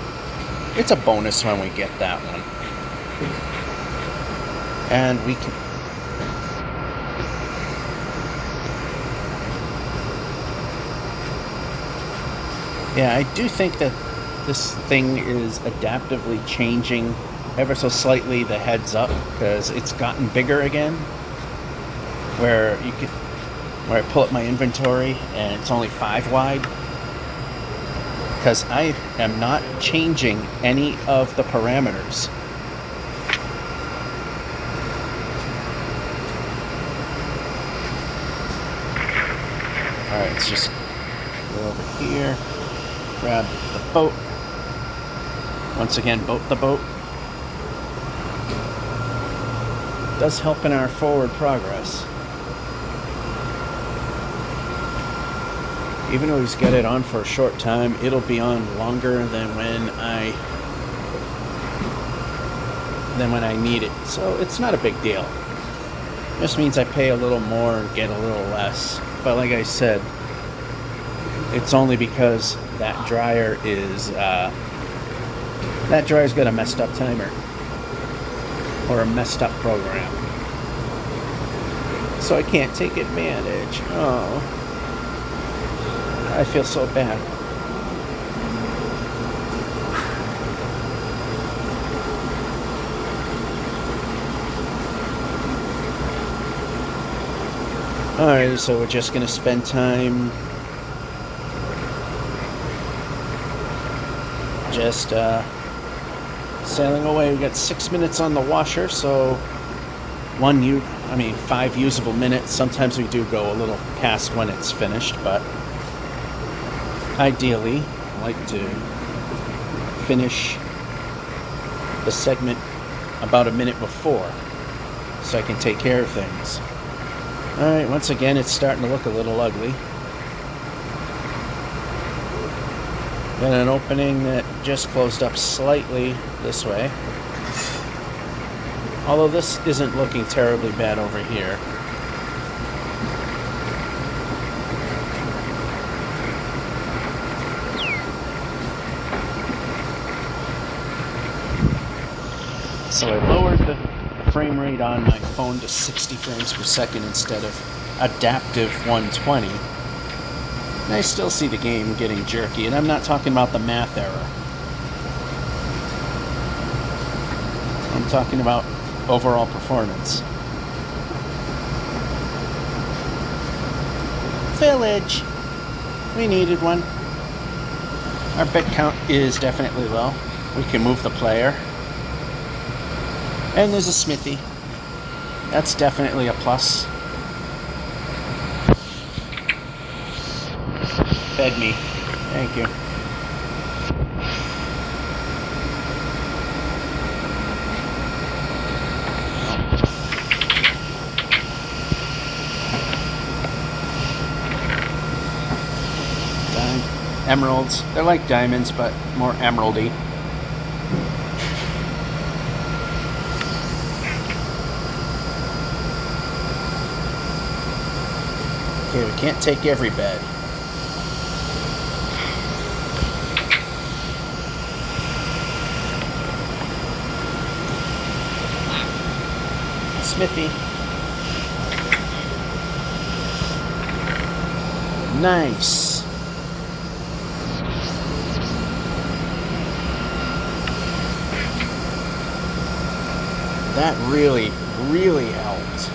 It's a bonus when we get that one. And we can... Yeah, I do think that this thing is adaptively changing ever so slightly the heads up, because it's gotten bigger again. Where I pull up my inventory and it's only 5 wide. Because I am not changing any of the parameters. Alright, let's just go over here. Grab the boat. Once again, boat the boat. Does help in our forward progress. Even though he's got it on for a short time, it'll be on longer than when I need it. So it's not a big deal. Just means I pay a little more and get a little less. But like I said, it's only because that dryer's got a messed up timer or a messed up program, so I can't take advantage. Oh, I feel so bad. Alright, so we're just gonna spend time just sailing away. We got 6 minutes on the washer, so 5 usable minutes. Sometimes we do go a little past when it's finished, but ideally I like to finish the segment about a minute before so I can take care of things. Alright, once again it's starting to look a little ugly. Got an opening that just closed up slightly this way. Although this isn't looking terribly bad over here. So I lowered the frame rate on my phone to 60 frames per second instead of adaptive 120. And I still see the game getting jerky, and I'm not talking about the math error. I'm talking about overall performance. Village. We needed one. Our bed count is definitely low. We can move the player. And there's a smithy. That's definitely a plus. Bed me. Thank you. Emeralds. They're like diamonds, but more emeraldy. Okay, we can't take every bed. Smithy. Nice. That really, really helped.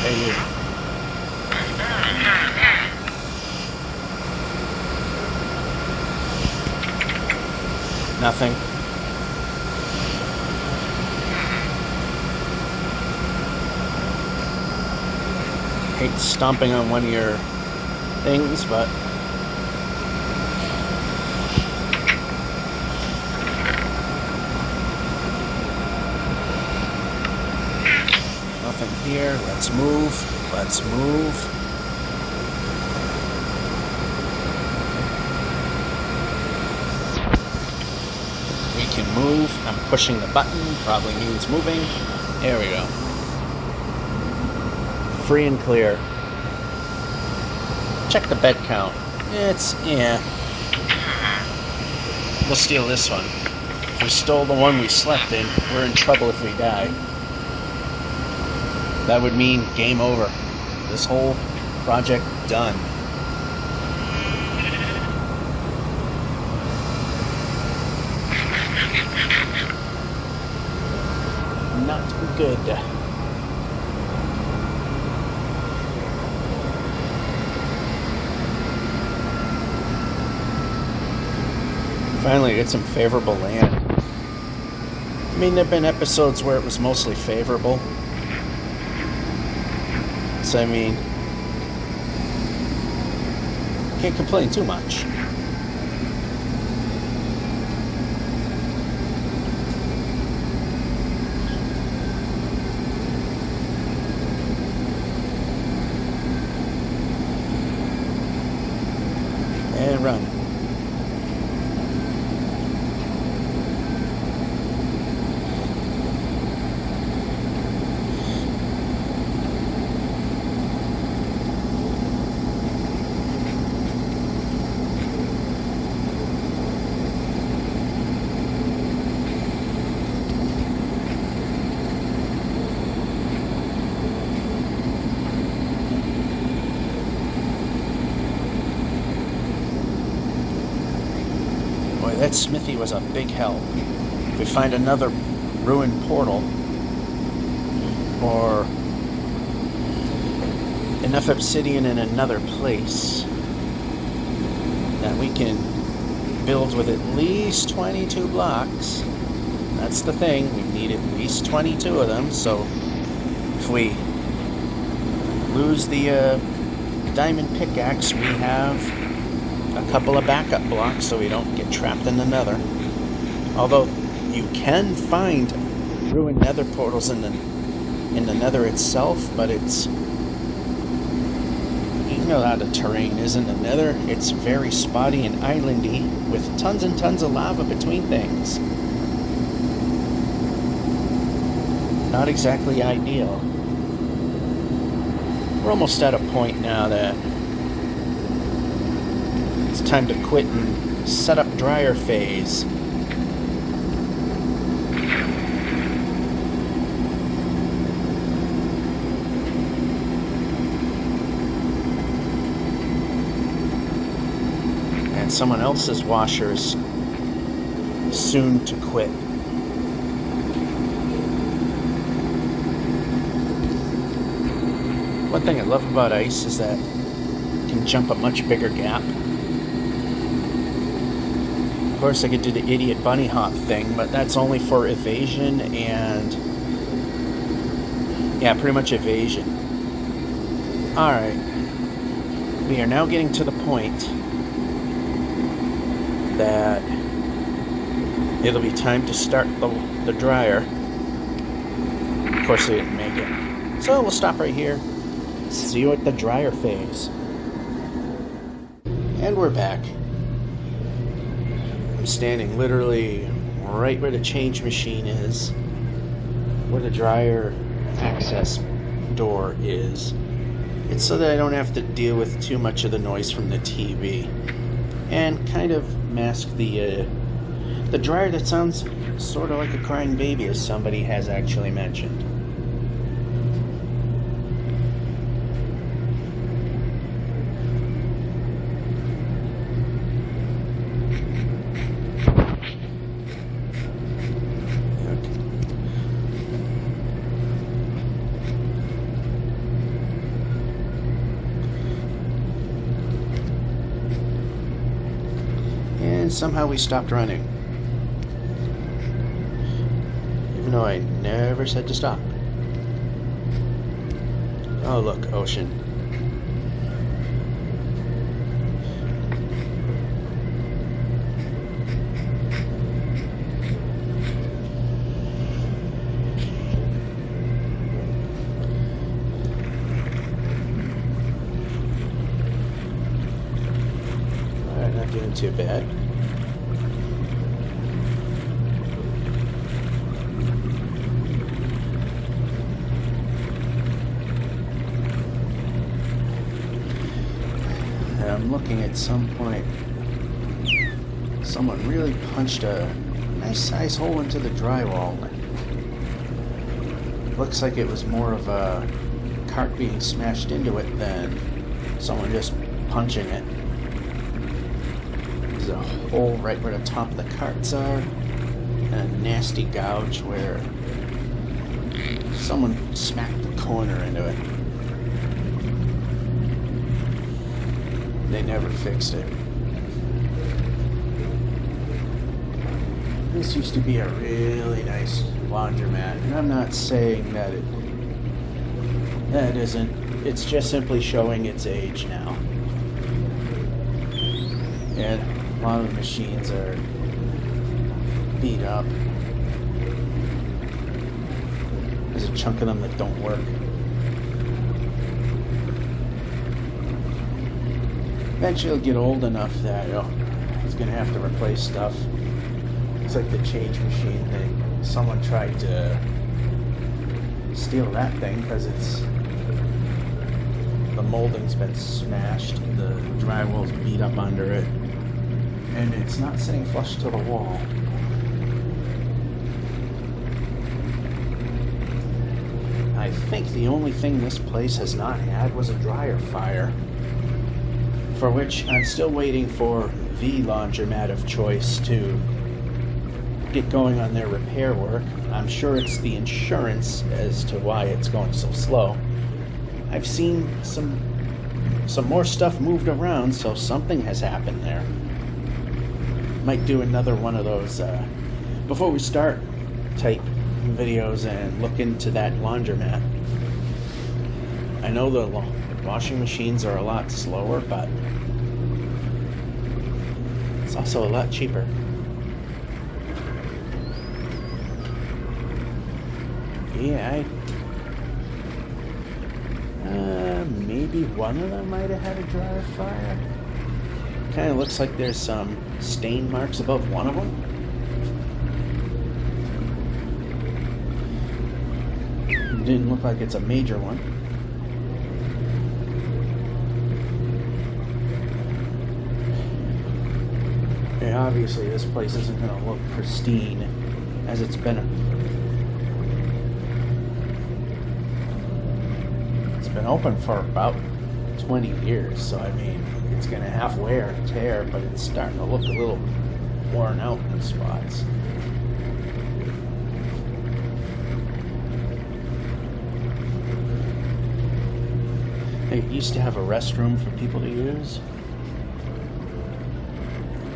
Hey, you. Nothing. Hate stomping on one of your things, but nothing here. Let's move. Let's move. We can move. I'm pushing the button. Probably means moving. There we go. Free and clear. Check the bed count. Yeah. We'll steal this one. If we stole the one we slept in, we're in trouble if we die. That would mean game over. This whole project done. Not good. Finally get some favorable land. I mean, there have been episodes where it was mostly favorable. So, I mean, can't complain too much. And run. That smithy was a big help. If we find another ruined portal or enough obsidian in another place that we can build with at least 22 blocks. That's the thing. We need at least 22 of them. So if we lose the diamond pickaxe, we have a couple of backup blocks so we don't get trapped in the nether. Although you can find ruined nether portals in the nether itself, but it's, you know how the terrain is in the nether. It's very spotty and islandy with tons and tons of lava between things. Not exactly ideal. We're almost at a point now that it's time to quit and set up dryer phase. And someone else's washers soon to quit. One thing I love about ice is that you can jump a much bigger gap. Of course, I could do the idiot bunny hop thing, but that's only for evasion and... yeah, pretty much evasion. Alright. We are now getting to the point that it'll be time to start the dryer. Of course, I didn't make it. So we'll stop right here. See you at the dryer phase. And we're back. I'm standing literally right where the change machine is, where the dryer access door is. It's so that I don't have to deal with too much of the noise from the TV, and kind of mask the dryer that sounds sort of like a crying baby, as somebody has actually mentioned. And somehow we stopped running, even though I never said to stop. Oh look, ocean. Alright, not doing too bad. I'm looking at some point, someone really punched a nice size hole into the drywall. Looks like it was more of a cart being smashed into it than someone just punching it. There's a hole right where the top of the carts are, and a nasty gouge where someone smacked the corner into it. They never fixed it. This used to be a really nice laundromat, and I'm not saying that it isn't. It's just simply showing its age now. And a lot of the machines are beat up. There's a chunk of them that don't work. Eventually it'll get old enough that it's going to have to replace stuff. It's like the change machine thing. Someone tried to steal that thing because the molding's been smashed, the drywall's beat up under it, and it's not sitting flush to the wall. I think the only thing this place has not had was a dryer fire, for which I'm still waiting for the laundromat of choice to get going on their repair work. I'm sure it's the insurance as to why it's going so slow. I've seen some more stuff moved around, so something has happened there. Might do another one of those before we start type videos and look into that laundromat. I know the washing machines are a lot slower, but it's also a lot cheaper. Yeah, maybe one of them might have had a dryer fire. Kind of looks like there's some stain marks above one of them. Didn't look like it's a major one. And obviously this place isn't going to look pristine as it's been open for about 20 years, so I mean it's going to have wear and tear, but it's starting to look a little worn out in spots. It used to have a restroom for people to use.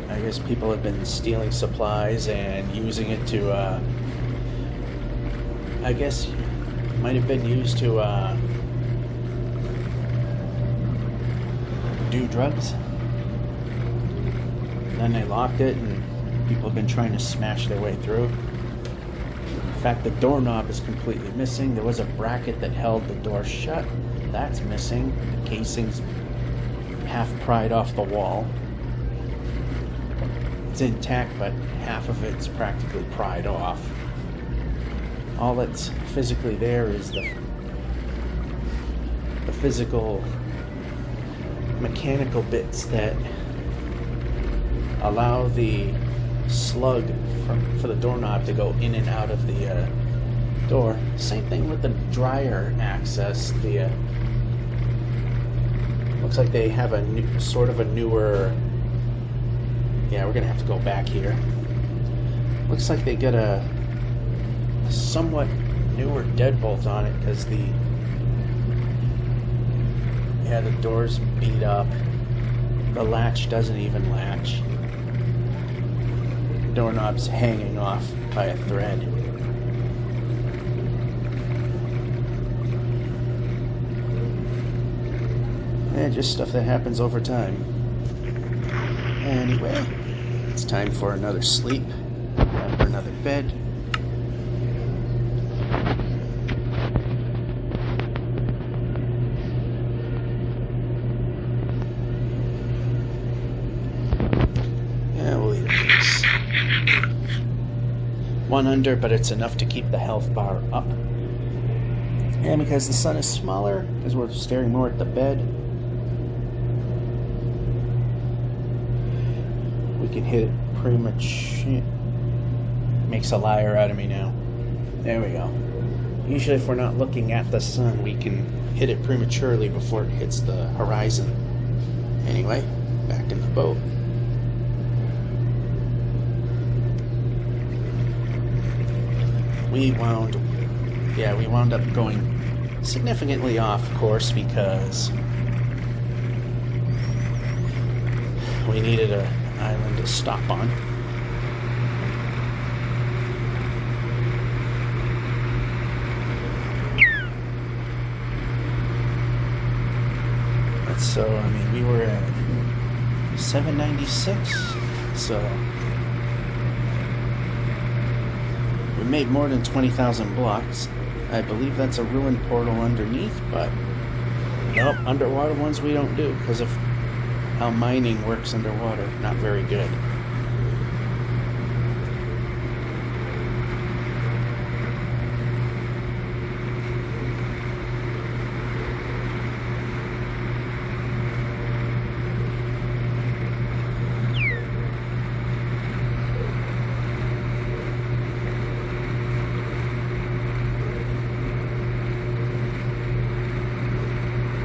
I guess people have been stealing supplies and using it to, I guess, might have been used to do drugs. Then they locked it, and people have been trying to smash their way through. In fact, the doorknob is completely missing. There was a bracket that held the door shut. That's missing. The casing's half pried off the wall. It's intact, but half of it's practically pried off. All that's physically there is the physical mechanical bits that allow the slug for the doorknob to go in and out of the door. Same thing with the dryer access. The looks like they have a newer. Yeah, we're gonna have to go back here. Looks like they got a somewhat newer deadbolt on it because the door's beat up. The latch doesn't even latch. The doorknob's hanging off by a thread. And just stuff that happens over time. Anyway, it's time for another sleep. Time for another bed. One under, but it's enough to keep the health bar up. And because the sun is smaller, because we're staring more at the bed, we can hit it pretty much. Makes a liar out of me now. There we go. Usually if we're not looking at the sun, we can hit it prematurely before it hits the horizon. Anyway, back in the boat. We wound up going significantly off course because we needed an island to stop on. So, I mean, we were at 796, so we made more than 20,000 blocks. I believe that's a ruined portal underneath, but nope, underwater ones we don't do because of how mining works underwater. Not very good.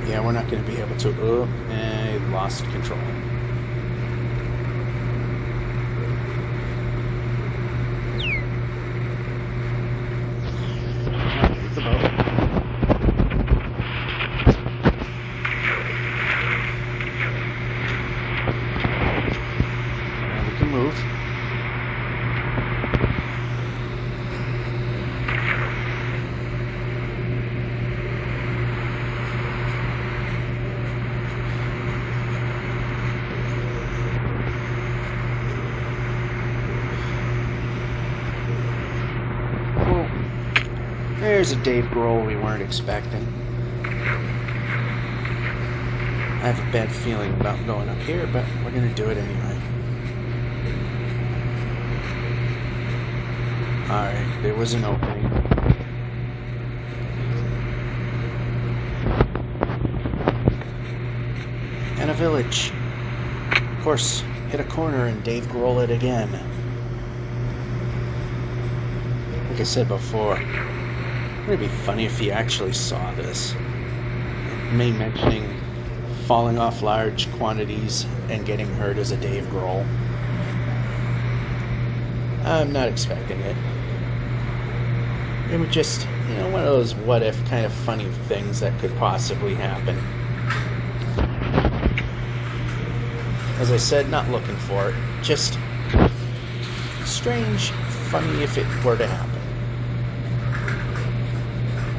Yeah, we're not going to be able to. Oh, I lost control. It's the boat. Now we can move. There's a Dave Grohl we weren't expecting. I have a bad feeling about going up here, but we're going to do it anyway. Alright, there was an opening. And a village. Of course, hit a corner and Dave Grohl it again. Like I said before, it'd be funny if he actually saw this. Me mentioning falling off large quantities and getting hurt as a Dave Grohl. I'm not expecting it. It would just, one of those what if kind of funny things that could possibly happen. As I said, not looking for it. Just strange, funny if it were to happen.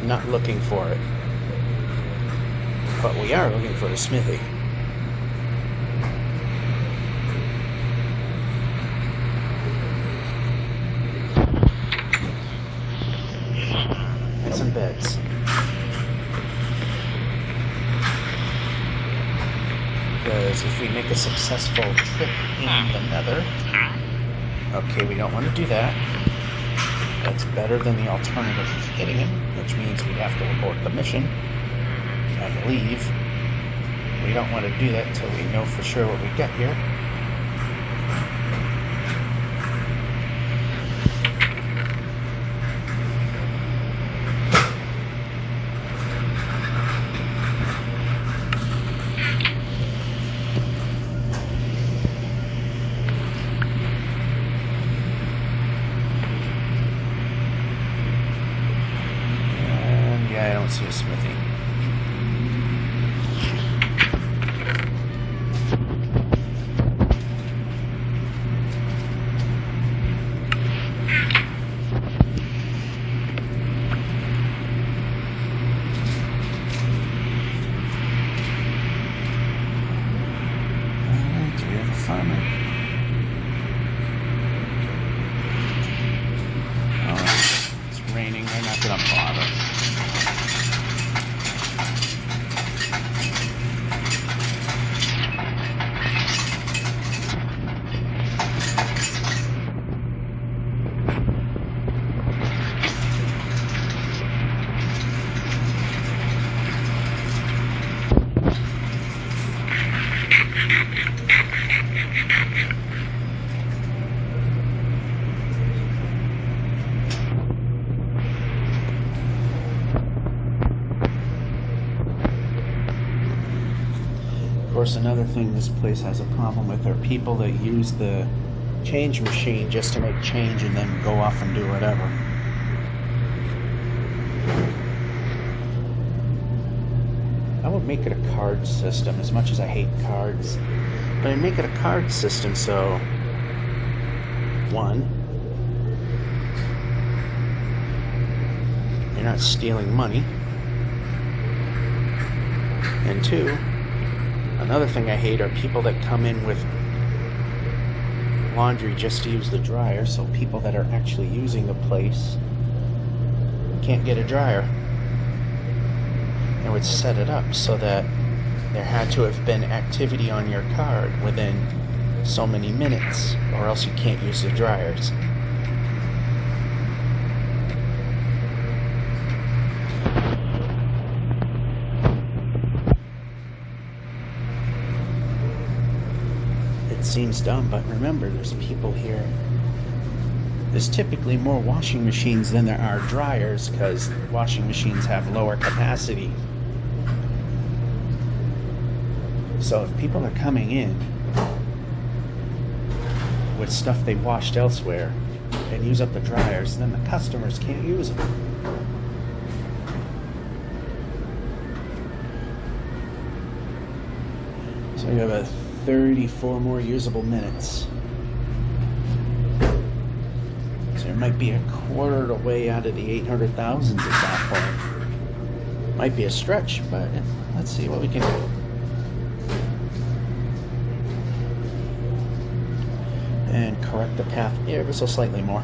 Not looking for it. But we are looking for the smithy. And some beds. Because if we make a successful trip in the nether... Okay, we don't want to do that. That's better than the alternative of hitting him, which means we'd have to abort the mission and leave. We don't want to do that until we know for sure what we got here. I don't see a smithy. Do we have a farmer? Oh, it's raining. They're not going to bother. Of course, another thing this place has a problem with are people that use the change machine just to make change and then go off and do whatever. I would make it a card system, as much as I hate cards. But I'd make it a card system so, one, you're not stealing money, and two, another thing I hate are people that come in with laundry just to use the dryer, so people that are actually using the place can't get a dryer. I would set it up so that there had to have been activity on your card within so many minutes, or else you can't use the dryers. It seems dumb, but remember, there's people here. There's typically more washing machines than there are dryers, because washing machines have lower capacity. So if people are coming in with stuff they washed elsewhere and use up the dryers, then the customers can't use them. So you have a 34 more usable minutes. So there might be a quarter of the way out of the 800,000s at that point. Might be a stretch, but let's see what we can do. And correct the path ever so slightly more.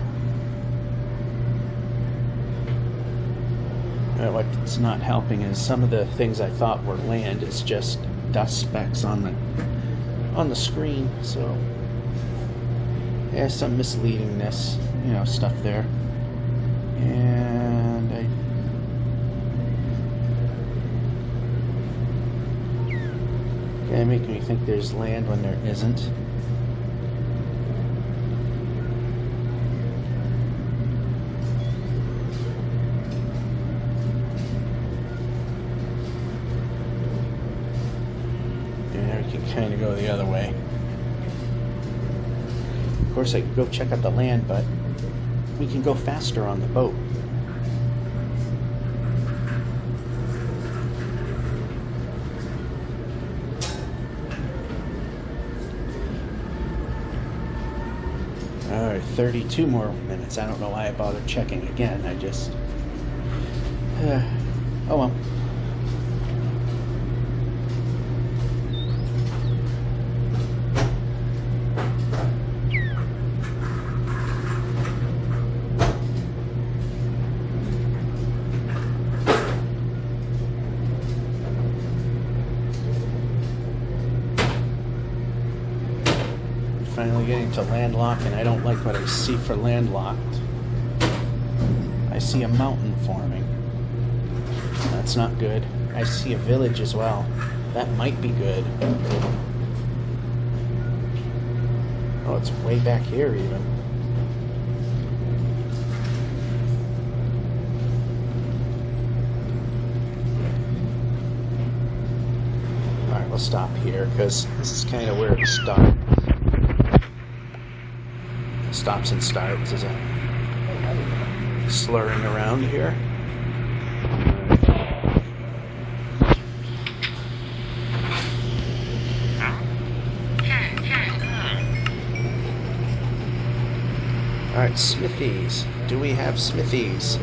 What's not helping is some of the things I thought were land is just dust specks on the screen. So there's some misleadingness, stuff there. And making me think there's land when there isn't. Kind of go the other way. Of course, I could go check out the land, but we can go faster on the boat. Alright, 32 more minutes. I don't know why I bothered checking again. I just... oh well. Finally getting to landlocked, and I don't like what I see for landlocked. I see a mountain forming. That's not good. I see a village as well. That might be good. Oh, it's way back here even. Alright, we'll stop here because this is kind of where it starts. Stops and starts as a slurring around here. Alright, smithies. Do we have smithies?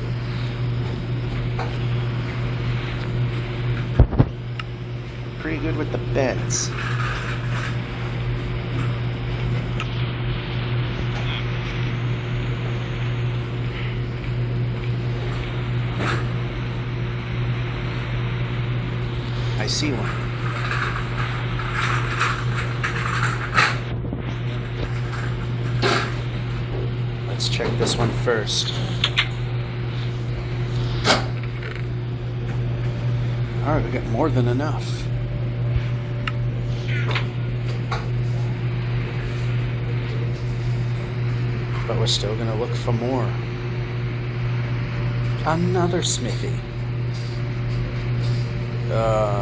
Pretty good with the beds. I see one. Let's check this one first. Alright, we got more than enough. But we're still gonna look for more. Another smithy.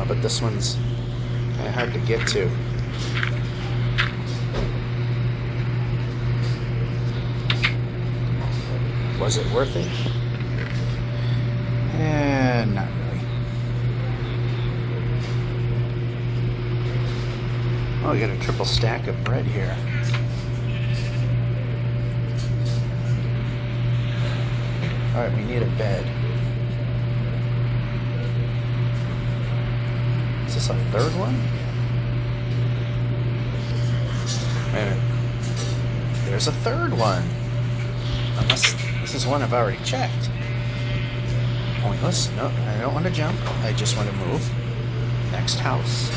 But this one's kind of hard to get to. Was it worth it? Not really. Oh, we got a triple stack of bread here. Alright, we need a bed. Is this a third one? Wait a minute. There's a third one. Unless this is one I've already checked. Pointless. No, I don't want to jump. I just want to move. Next house.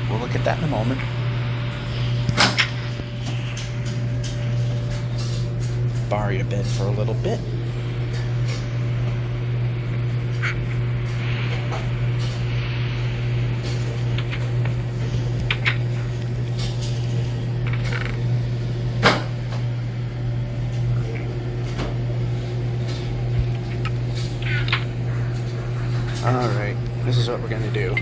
We'll look at that in a moment. Borrow your bed for a little bit. Alright, this is what we're gonna do.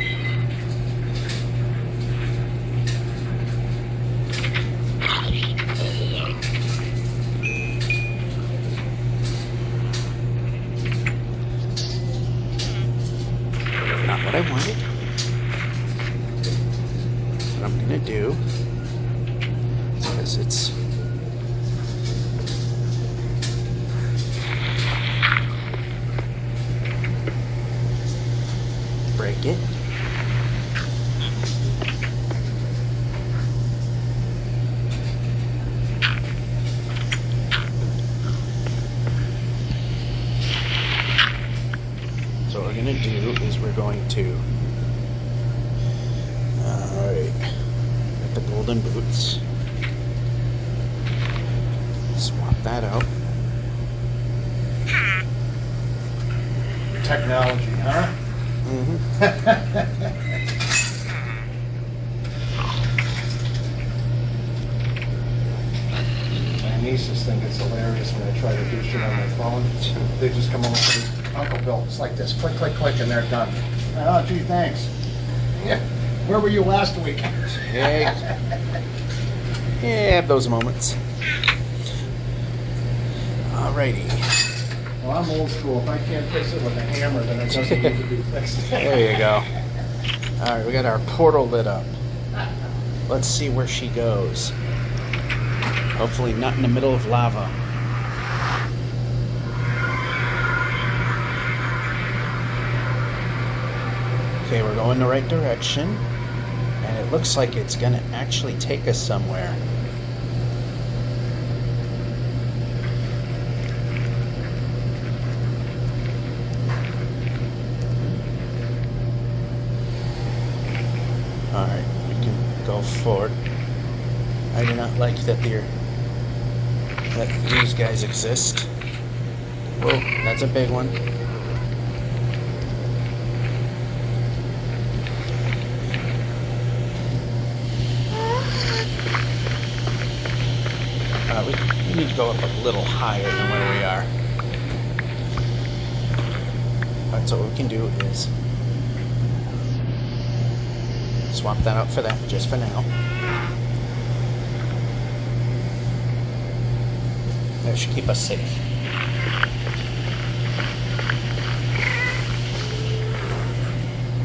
Not what I wanted. What I'm gonna do is because it's break it. So what we're going to do is we're going to get the golden boots. Swap that out. Technology, huh? My nieces think it's hilarious when I try to do shit on my phone. They just come over and say, Uncle Bill, it's like this, click, click, click, and they're done. Oh, gee, thanks. Yeah. Where were you last week? Yeah, have those moments. Alrighty. Well, I'm old school. If I can't fix it with a hammer, then it doesn't need to be fixed. There you go. Alright, we got our portal lit up. Let's see where she goes. Hopefully not in the middle of lava. Okay, we're going the right direction. And it looks like it's going to actually take us somewhere. Alright, we can go forward. I do not like that these guys exist. Whoa, that's a big one. We need to go up a little higher than where we are. Alright, so what we can do is swap that out for that, just for now. That should keep us safe.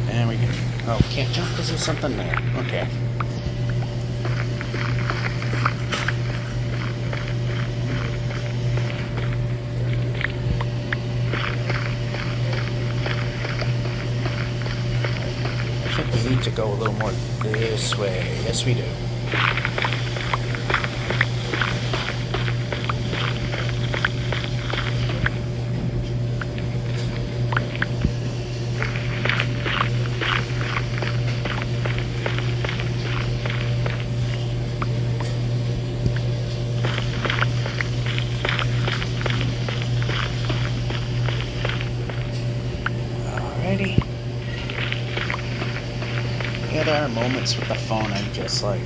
And we can... Oh, can't jump because there's something there. Okay. We need to go a little more this way. Yes, we do. Alrighty. Yeah, there are moments with the phone I'm just like,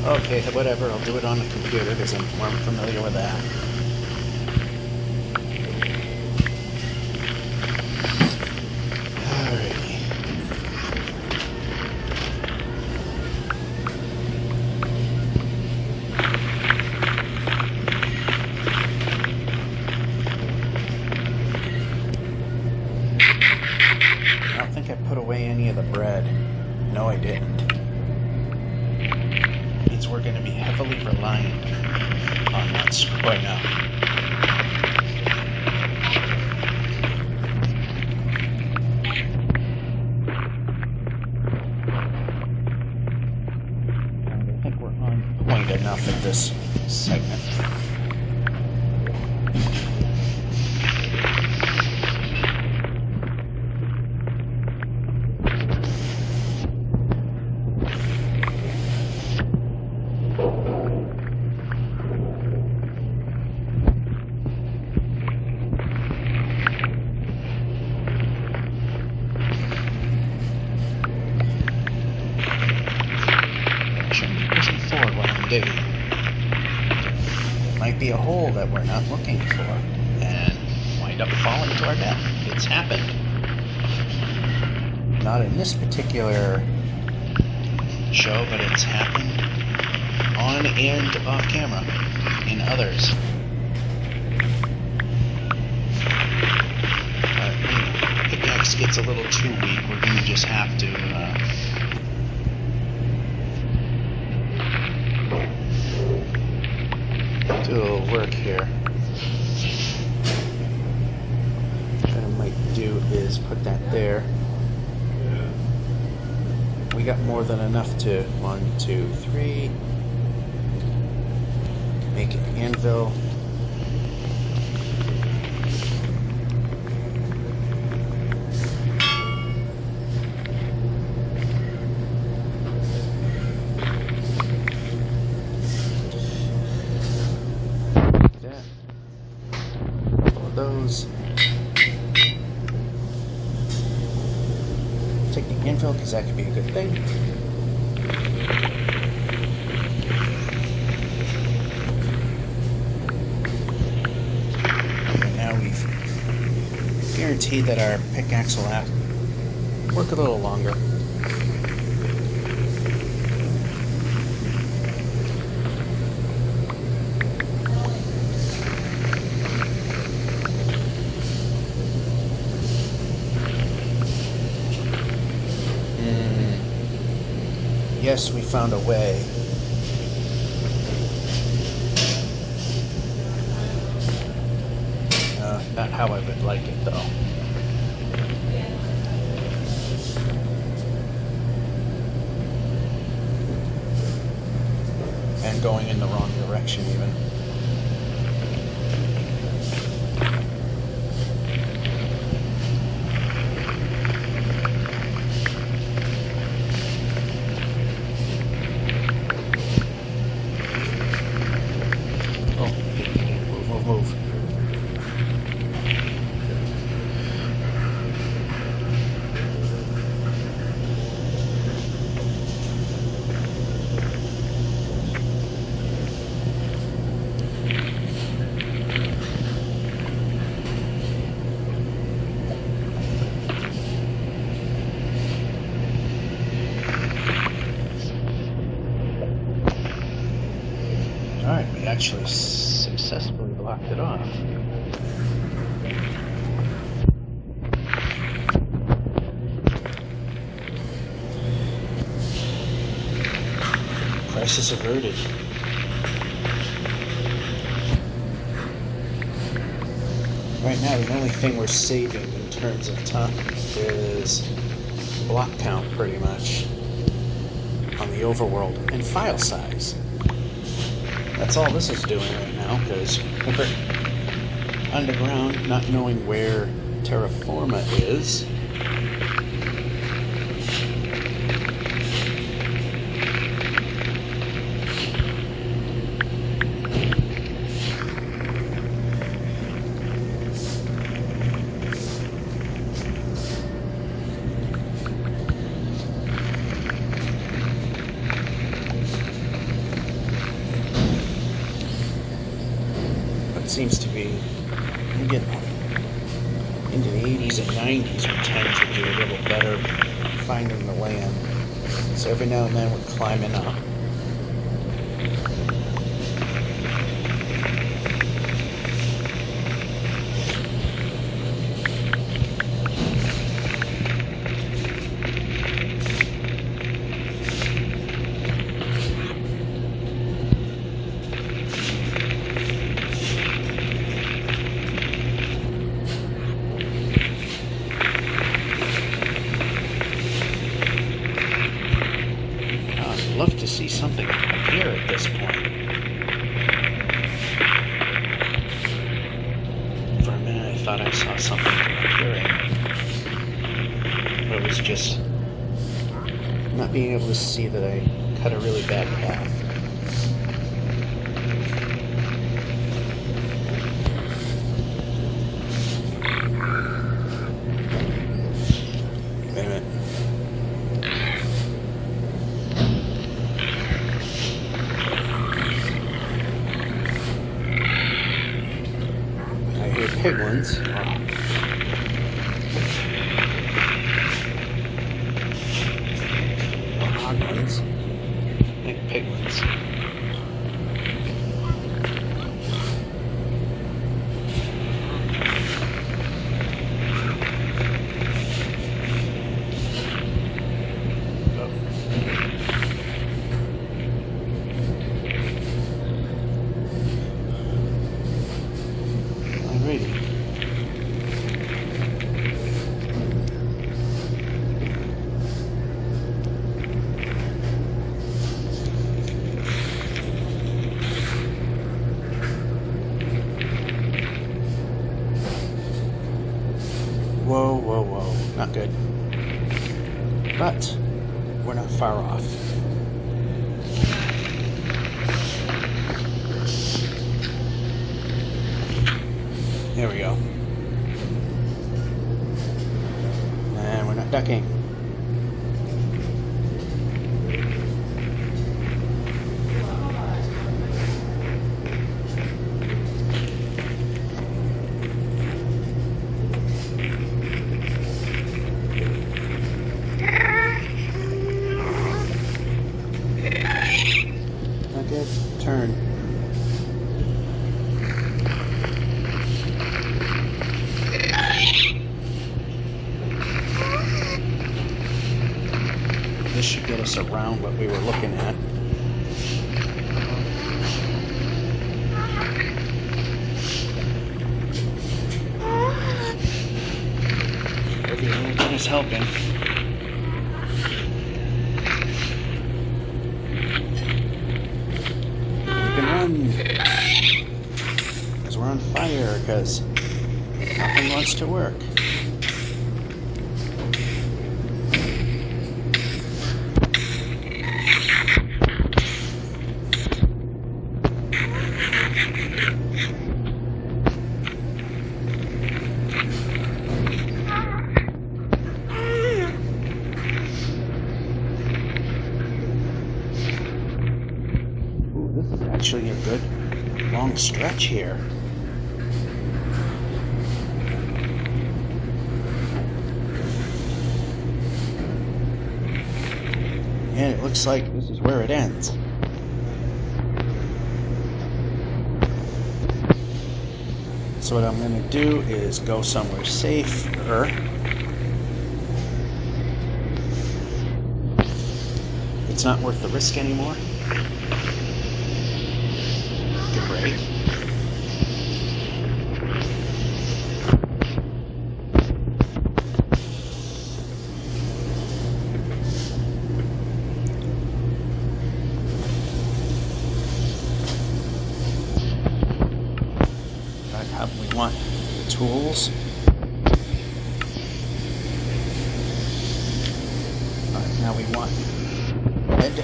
okay, whatever, I'll do it on the computer because I'm more familiar with that. Alrighty. I don't think I put away any of the bread. No, I didn't. Means we're going to be heavily reliant on that screwing up. And I think we're on point enough at this segment. Forward when I'm digging. There might be a hole that we're not looking for and wind up falling to our death. It's happened. Not in this particular show, but it's happened on and off camera in others. When the pickaxe gets a little too weak, we're going to just have to do a little work here. What I might do is put that there. We got more than enough to 1, 2, 3. Make an anvil. Those. Take the infill because that could be a good thing. And now we've guaranteed that our pickaxe will have work a little longer. guess we found a way. Not how I would like it, though. And going in the wrong direction, even. Move. Alright, we actually successfully blocked it off. Crisis averted. Right now, the only thing we're saving in terms of time is block count, pretty much, on the overworld, and file size. That's all this is doing right now, because we're underground, not knowing where terra firma is. Seems to be, you get into the 80s and 90s, we tend to be a little better finding the land. So every now and then we're climbing up. Love to see something appear at this point. For a minute I thought I saw something appearing, but it was just not being able to see that I cut a really bad path. Wait a minute. Piglins. Or hoglins. I think piglins. Alrighty. Whoa, whoa, whoa. Not good. But we're not far off. There we go. And we're not ducking. Not good. Turn. This should get us us around what we were looking at. Every little bit is helping. We can run because we're on fire, because nothing wants to work. Actually a good long stretch here. And it looks like this is where it ends. So what I'm going to do is go somewhere safer. It's not worth the risk anymore. Great. Right, how we want the tools. Alright, now we want lead.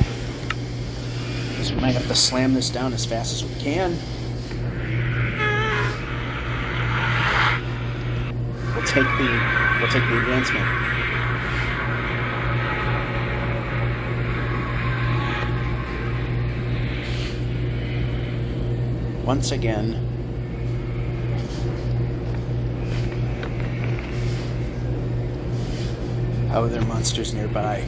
So we might have to slam this down as fast as we can. We'll take the advancement. Once again, how are there monsters nearby?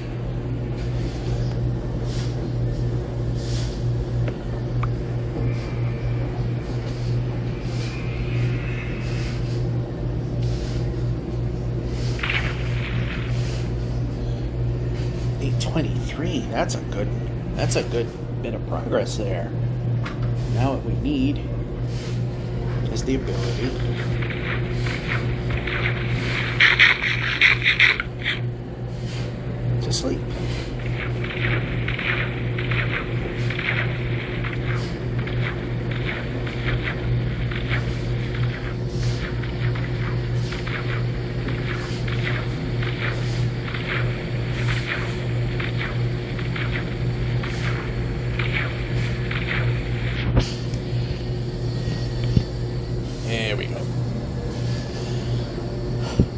That's a good bit of progress there. Now what we need is the ability to sleep. There we go.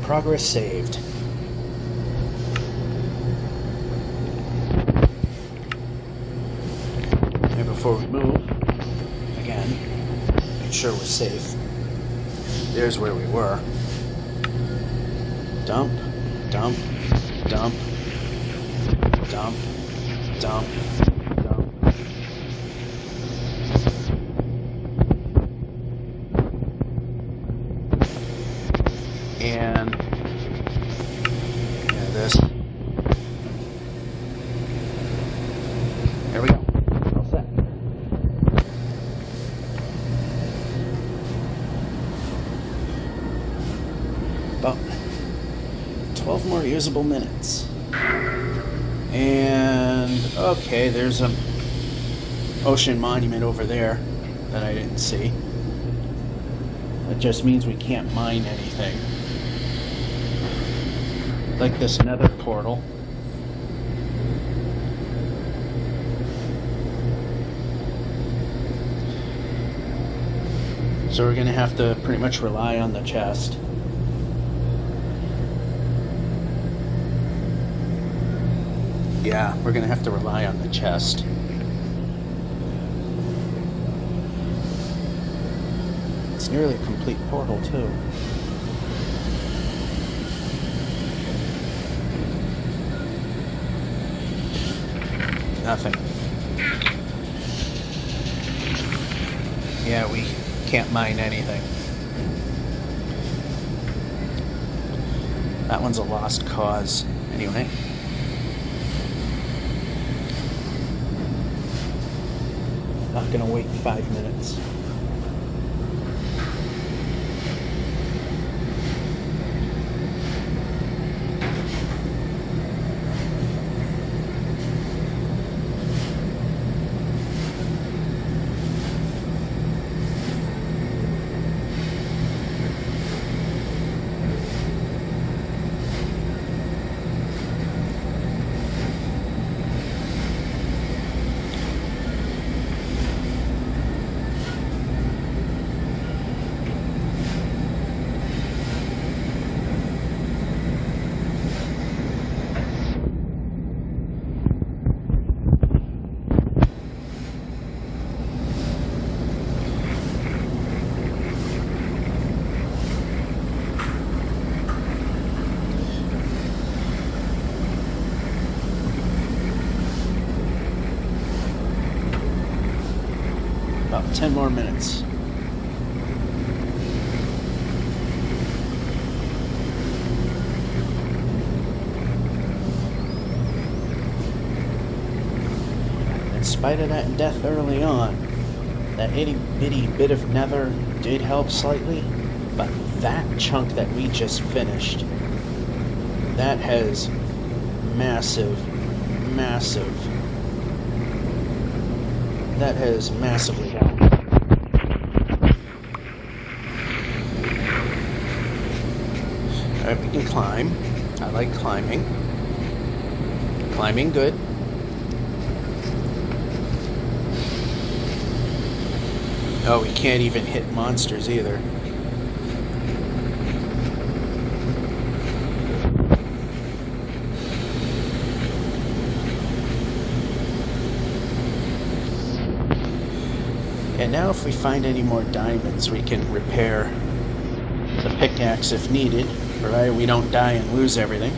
Progress saved. And before we move, again, make sure we're safe. There's where we were. Dump, dump, dump, dump, dump. And this. There we go. All set. About 12 more usable minutes. And okay, there's an ocean monument over there that I didn't see. That just means we can't mine anything. Like this nether portal. So we're going to have to pretty much rely on the chest. Yeah, we're going to have to rely on the chest. It's nearly a complete portal, too. Nothing. Yeah, we can't mine anything. That one's a lost cause. Anyway. Not gonna wait 5 minutes. About 10 more minutes. In spite of that death early on, that itty bitty bit of nether did help slightly, but that chunk that we just finished, that has that has massively helped. Alright, we can climb. I like climbing. Climbing good. Oh, we can't even hit monsters either. And now if we find any more diamonds, we can repair the pickaxe if needed, provided we don't die and lose everything.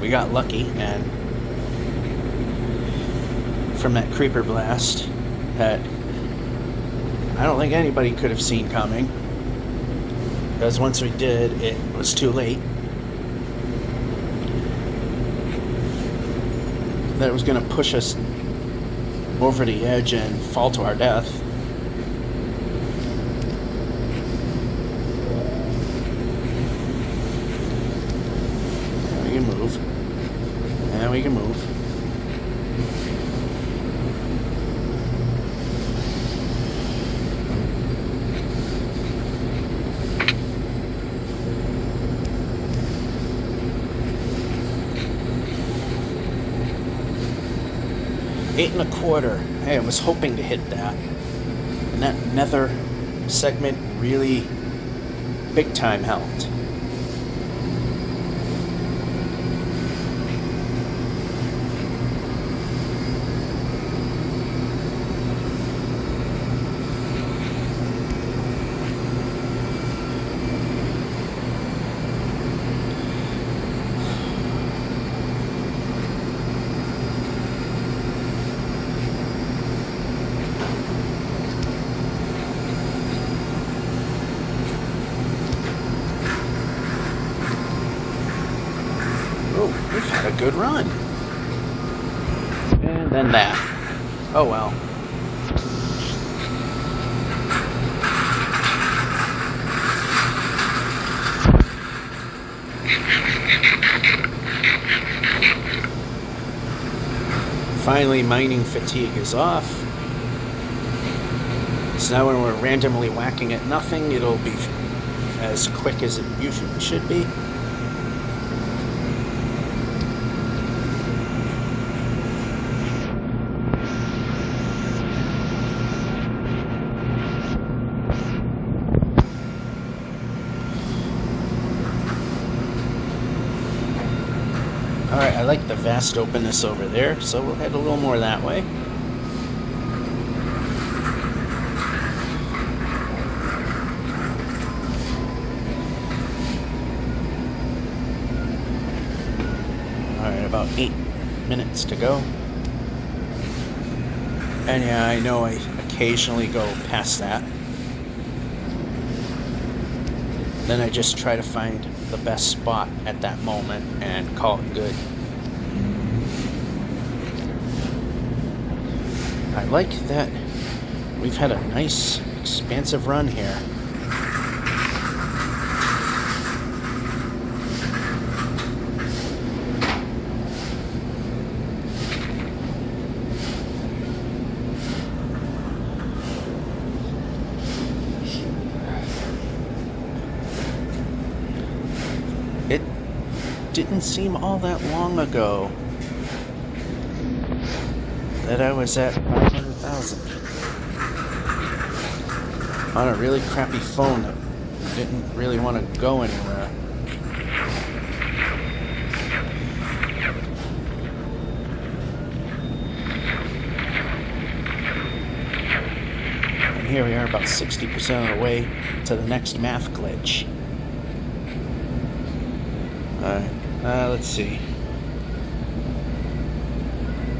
We got lucky, and from that creeper blast that I don't think anybody could have seen coming, because once we did, it was too late. That it was going to push us over the edge and fall to our death. And we can move. $8.25. Hey, I was hoping to hit that. And that nether segment really big time helped. We've had a good run. And then that. Oh well. Finally, mining fatigue is off. So now when we're randomly whacking at nothing, it'll be as quick as it usually should be. Alright, I like the vast openness over there, so we'll head a little more that way. Alright, about 8 minutes to go. And yeah, I know I occasionally go past that. Then I just try to find the best spot at that moment and call it good. I like that We've had a nice, expansive run here. It didn't seem all that long ago that I was at 500,000 on a really crappy phone that didn't really want to go anywhere. And here we are about 60% of the way to the next math glitch. Alright, let's see.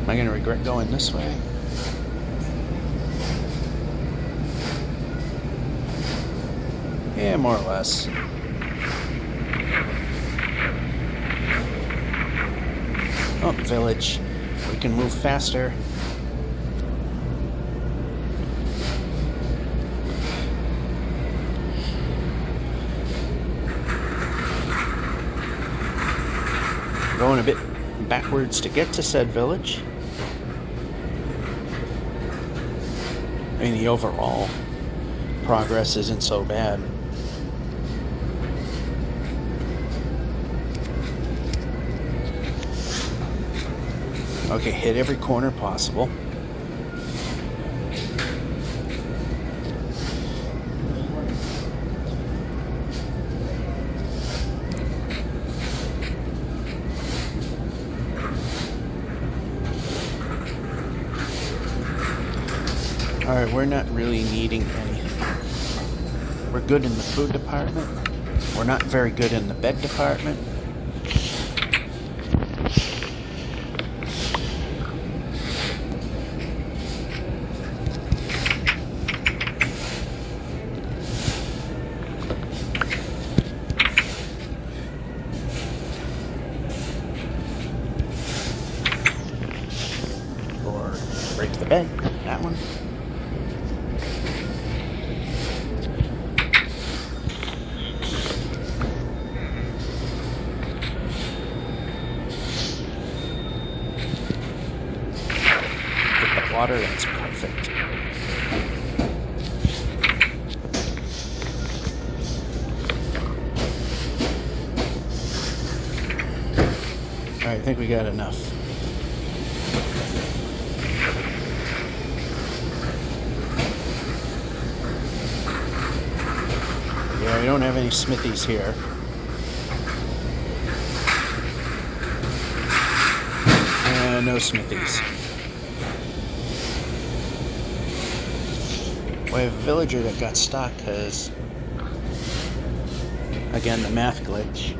Am I going to regret going this way? Yeah, more or less. Oh, village. We can move faster. Going a bit backwards to get to said village. I mean, the overall progress isn't so bad. Okay, hit every corner possible. Alright, we're not really needing anything. We're good in the food department. We're not very good in the bed department. Or break the bed, that one. Water, that's perfect. Alright, I think we got enough. Yeah, we don't have any smithies here. No smithies. We have a villager that got stuck because, again, the math glitch.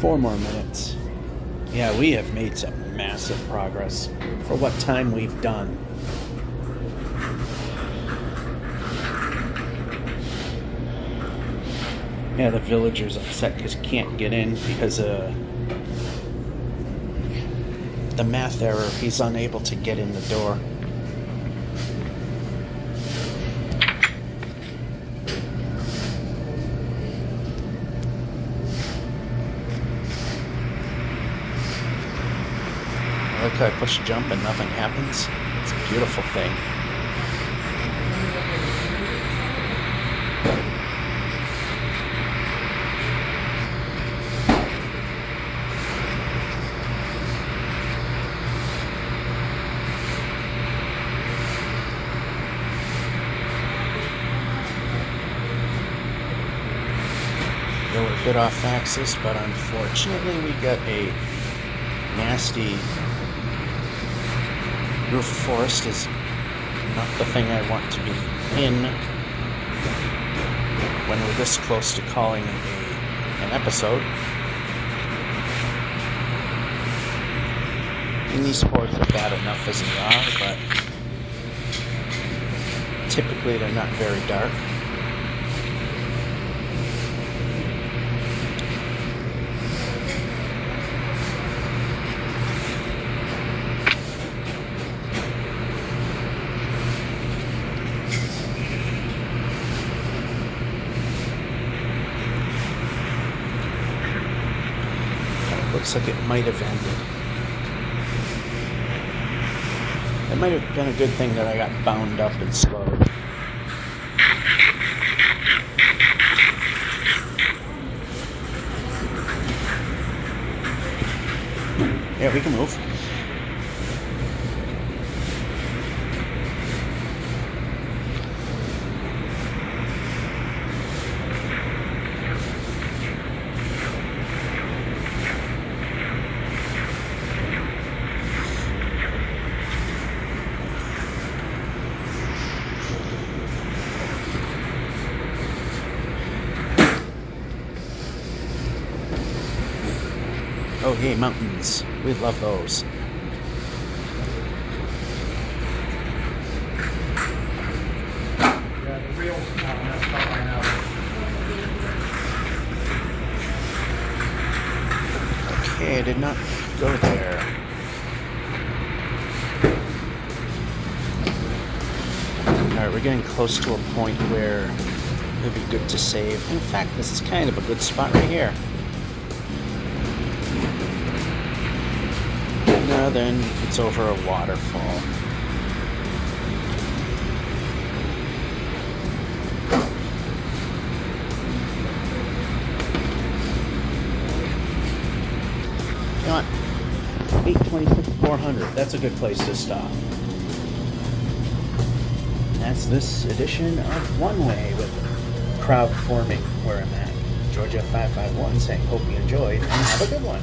4 more minutes. Yeah, we have made some massive progress for what time we've done. Yeah, the villager's upset because he can't get in because of the math error. He's unable to get in the door. I like how I push jump and nothing happens. It's a beautiful thing. Yeah, we're a bit off axis, but unfortunately we got a nasty roof forest. Is not the thing I want to be in when we're this close to calling an episode. And these sports are bad enough as they are, but typically they're not very dark. looks like it might have ended. It might have been a good thing that I got bound up and slowed. Yeah, we can move. Oh, hey, mountains. We love those. Yeah, the reel's not messed up right now. Okay, I did not go there. Alright, we're getting close to a point where it would be good to save. In fact, this is kind of a good spot right here. Now then, it's over a waterfall. You know what? 826 400. That's a good place to stop. That's this edition of One Way with crowd forming where I'm at. Georgia 551 saying, hope you enjoyed and have a good one.